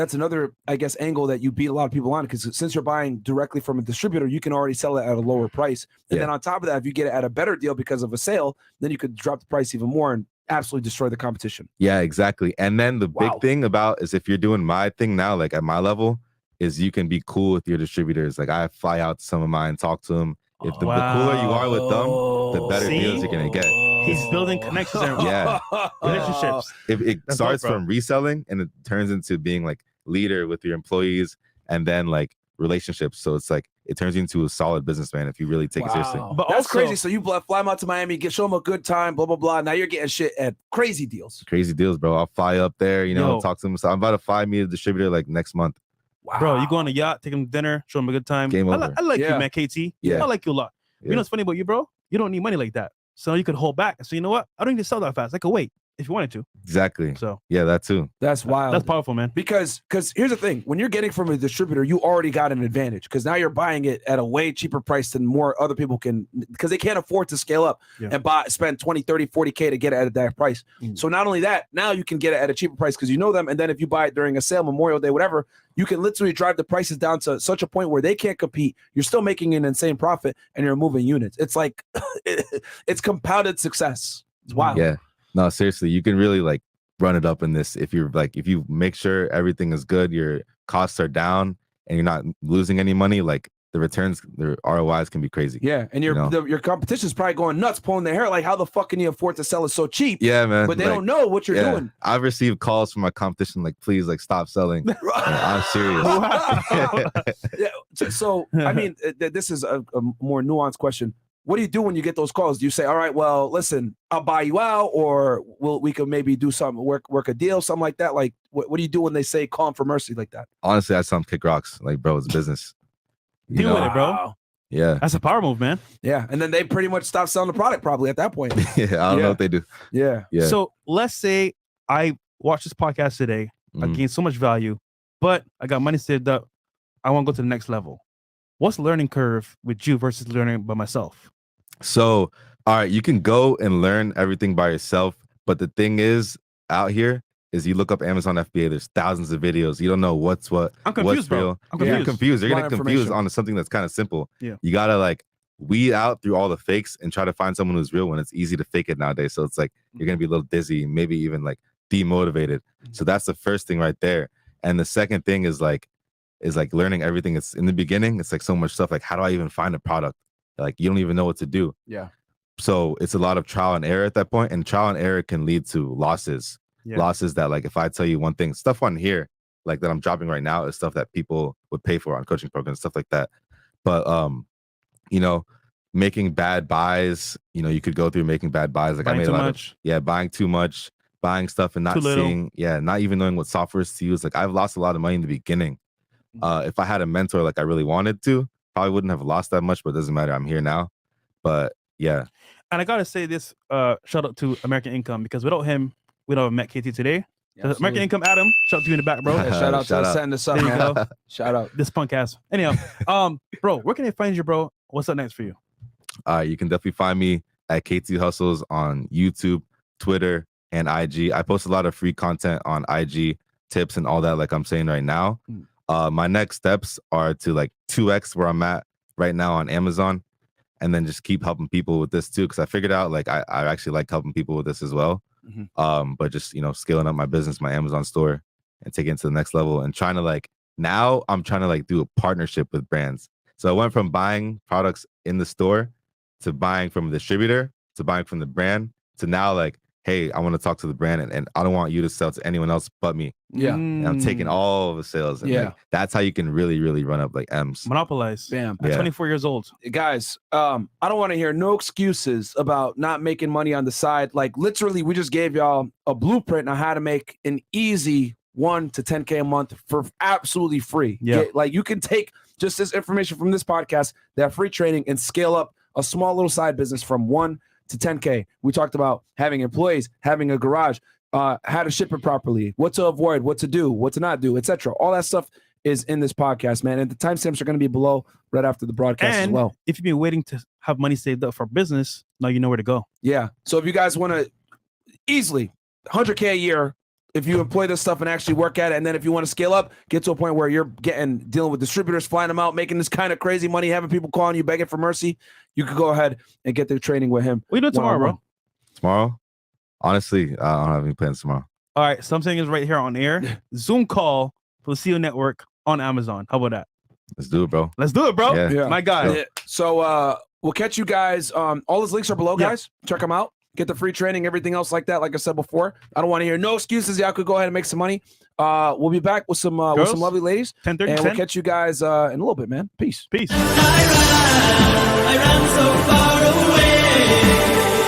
I guess, angle that you beat a lot of people on, because since you're buying directly from a distributor, you can already sell it at a lower price. And then on top of that, if you get it at a better deal because of a sale, then you could drop the price even more and absolutely destroy the competition. Yeah, exactly. And then the big thing about is if you're doing my thing now, like at my level, is you can be cool with your distributors. Like I fly out to some of mine, talk to them. If the cooler you are with them, the better deals you're gonna get. He's building connections and relationships. If it starts from reselling and it turns into being like leader with your employees, and then like relationships. So it's like it turns you into a solid businessman if you really take it seriously. But that's crazy. So you fly them out to Miami, show them a good time, blah blah blah. Now you're getting shit at crazy deals. Crazy deals, bro. I'll fly up there, talk to them. So I'm about to fly me a distributor like next month. Wow. Bro, you go on a yacht, take them to dinner, show them a good time. Game over. I like you, man, KT. Yeah. I like you a lot. Yeah. You know what's funny about you, bro? You don't need money like that. So you could hold back. So you know what? I don't need to sell that fast. I could wait if you wanted to. Exactly. So yeah, that too. That's wild. That's powerful, man. Because here's the thing. When you're getting from a distributor, you already got an advantage, because now you're buying it at a way cheaper price than more other people can, because they can't afford to scale up and spend 20, 30, 40K to get it at that price. So not only that, now you can get it at a cheaper price because you know them. And then if you buy it during a sale, Memorial Day, whatever, you can literally drive the prices down to such a point where they can't compete. You're still making an insane profit and you're moving units. It's like, it's compounded success. It's wild. Yeah. No, seriously, you can really like run it up in this if you make sure everything is good, your costs are down, and you're not losing any money. Like the returns, the ROIs can be crazy. Yeah, and your competition is probably going nuts, pulling their hair. Like, how the fuck can you afford to sell it so cheap? Yeah, man. But they don't know what you're doing. I've received calls from my competition, like, please, like, stop selling. I'm serious. So I mean, this is a more nuanced question. What do you do when you get those calls? Do you say, all right, well, listen, I'll buy you out, or we could maybe do something, work a deal, something like that? Like, what do you do when they say call for mercy like that? Honestly, I tell them kick rocks. Like, bro, it's business. Deal with it, bro. Yeah. That's a power move, man. Yeah. And then they pretty much stop selling the product probably at that point. I don't know what they do. Yeah. So let's say I watched this podcast today. I gained so much value, but I got money saved up. I want to go to the next level. What's the learning curve with you versus learning by myself? So, all right, you can go and learn everything by yourself. But the thing is, out here, is you look up Amazon FBA, there's thousands of videos. You don't know what's what. I'm confused, what's bro. real. I'm confused. You're confused. You're A lot going to of confuse information. on something that's kind of simple. Yeah. You got to like weed out through all the fakes and try to find someone who's real when it's easy to fake it nowadays. So it's like you're going to be a little dizzy, maybe even like demotivated. So that's the first thing right there. And the second thing is like learning everything. It's in the beginning, it's like so much stuff. Like, how do I even find a product? Like, you don't even know what to do. Yeah. So it's a lot of trial and error at that point, and trial and error can lead to losses. Yeah. Losses that, like, if I tell you one thing, stuff on here, like that I'm dropping right now is stuff that people would pay for on coaching programs, stuff like that. But making bad buys, you could go through making bad buys. Like, Buying I made too a lot much. of buying too much, buying stuff and not Too little. seeing, not even knowing what softwares to use. Like, I've lost a lot of money in the beginning. If I had a mentor like I really wanted to, probably wouldn't have lost that much, but it doesn't matter. I'm here now. But yeah. And I gotta say this, shout out to American Income, because without him, we'd not have met KT today. Yeah, American Income, Adam, shout out to you in the back, bro. Yeah, shout out Shout to out. setting this up, There you man. go. Shout out. This punk ass. Anyhow, bro, where can they find you, bro? What's up next for you? You can definitely find me at Kthustles on YouTube, Twitter, and IG. I post a lot of free content on IG, tips and all that, like I'm saying right now. My next steps are to like 2x where I'm at right now on Amazon, and then just keep helping people with this too, because I figured out like I actually like helping people with this as well. But just scaling up my business, my Amazon store, and taking it to the next level, and trying to now I'm trying to do a partnership with brands. So I went from buying products in the store to buying from a distributor to buying from the brand to now hey, I want to talk to the brand, and I don't want you to sell to anyone else but me. Yeah. And I'm taking all of the sales. And Yeah. like, that's how you can really, really run up like M's. Monopolize. Bam. At Yeah. 24 years old. Guys, I don't want to hear no excuses about not making money on the side. Like literally, we just gave y'all a blueprint on how to make an easy 1 to 10K a month for absolutely free. Yeah. Like you can take just this information from this podcast, that free training, and scale up a small little side business from 1 to 10K. We talked about having employees, having a garage, how to ship it properly, what to avoid, what to do, what to not do, etc. All that stuff is in this podcast, man. And the timestamps are going to be below right after the broadcast as And well. if you've been waiting to have money saved up for business, now you know where to go. Yeah. So if you guys want to easily 100K a year, if you employ this stuff and actually work at it, and then if you want to scale up, get to a point where you're dealing with distributors, flying them out, making this kind of crazy money, having people calling you begging for mercy, you could go ahead and get the training with him. What are you doing tomorrow, bro? one-on-one. Tomorrow, honestly, I don't have any plans tomorrow. All right, something is right here on air. Zoom call for the CEO Network on Amazon. How about that? Let's do it, bro. Let's do it, bro. Yeah. Yeah. My guy. Yeah. So we'll catch you guys. All those links are below, Yeah. guys. Check them out. Get the free training, everything else like that. Like I said before, I don't want to hear no excuses. Y'all could go ahead and make some money. We'll be back with some lovely ladies, 10:30. and we'll catch you guys in a little bit, man. Peace. Peace. I ran so far away.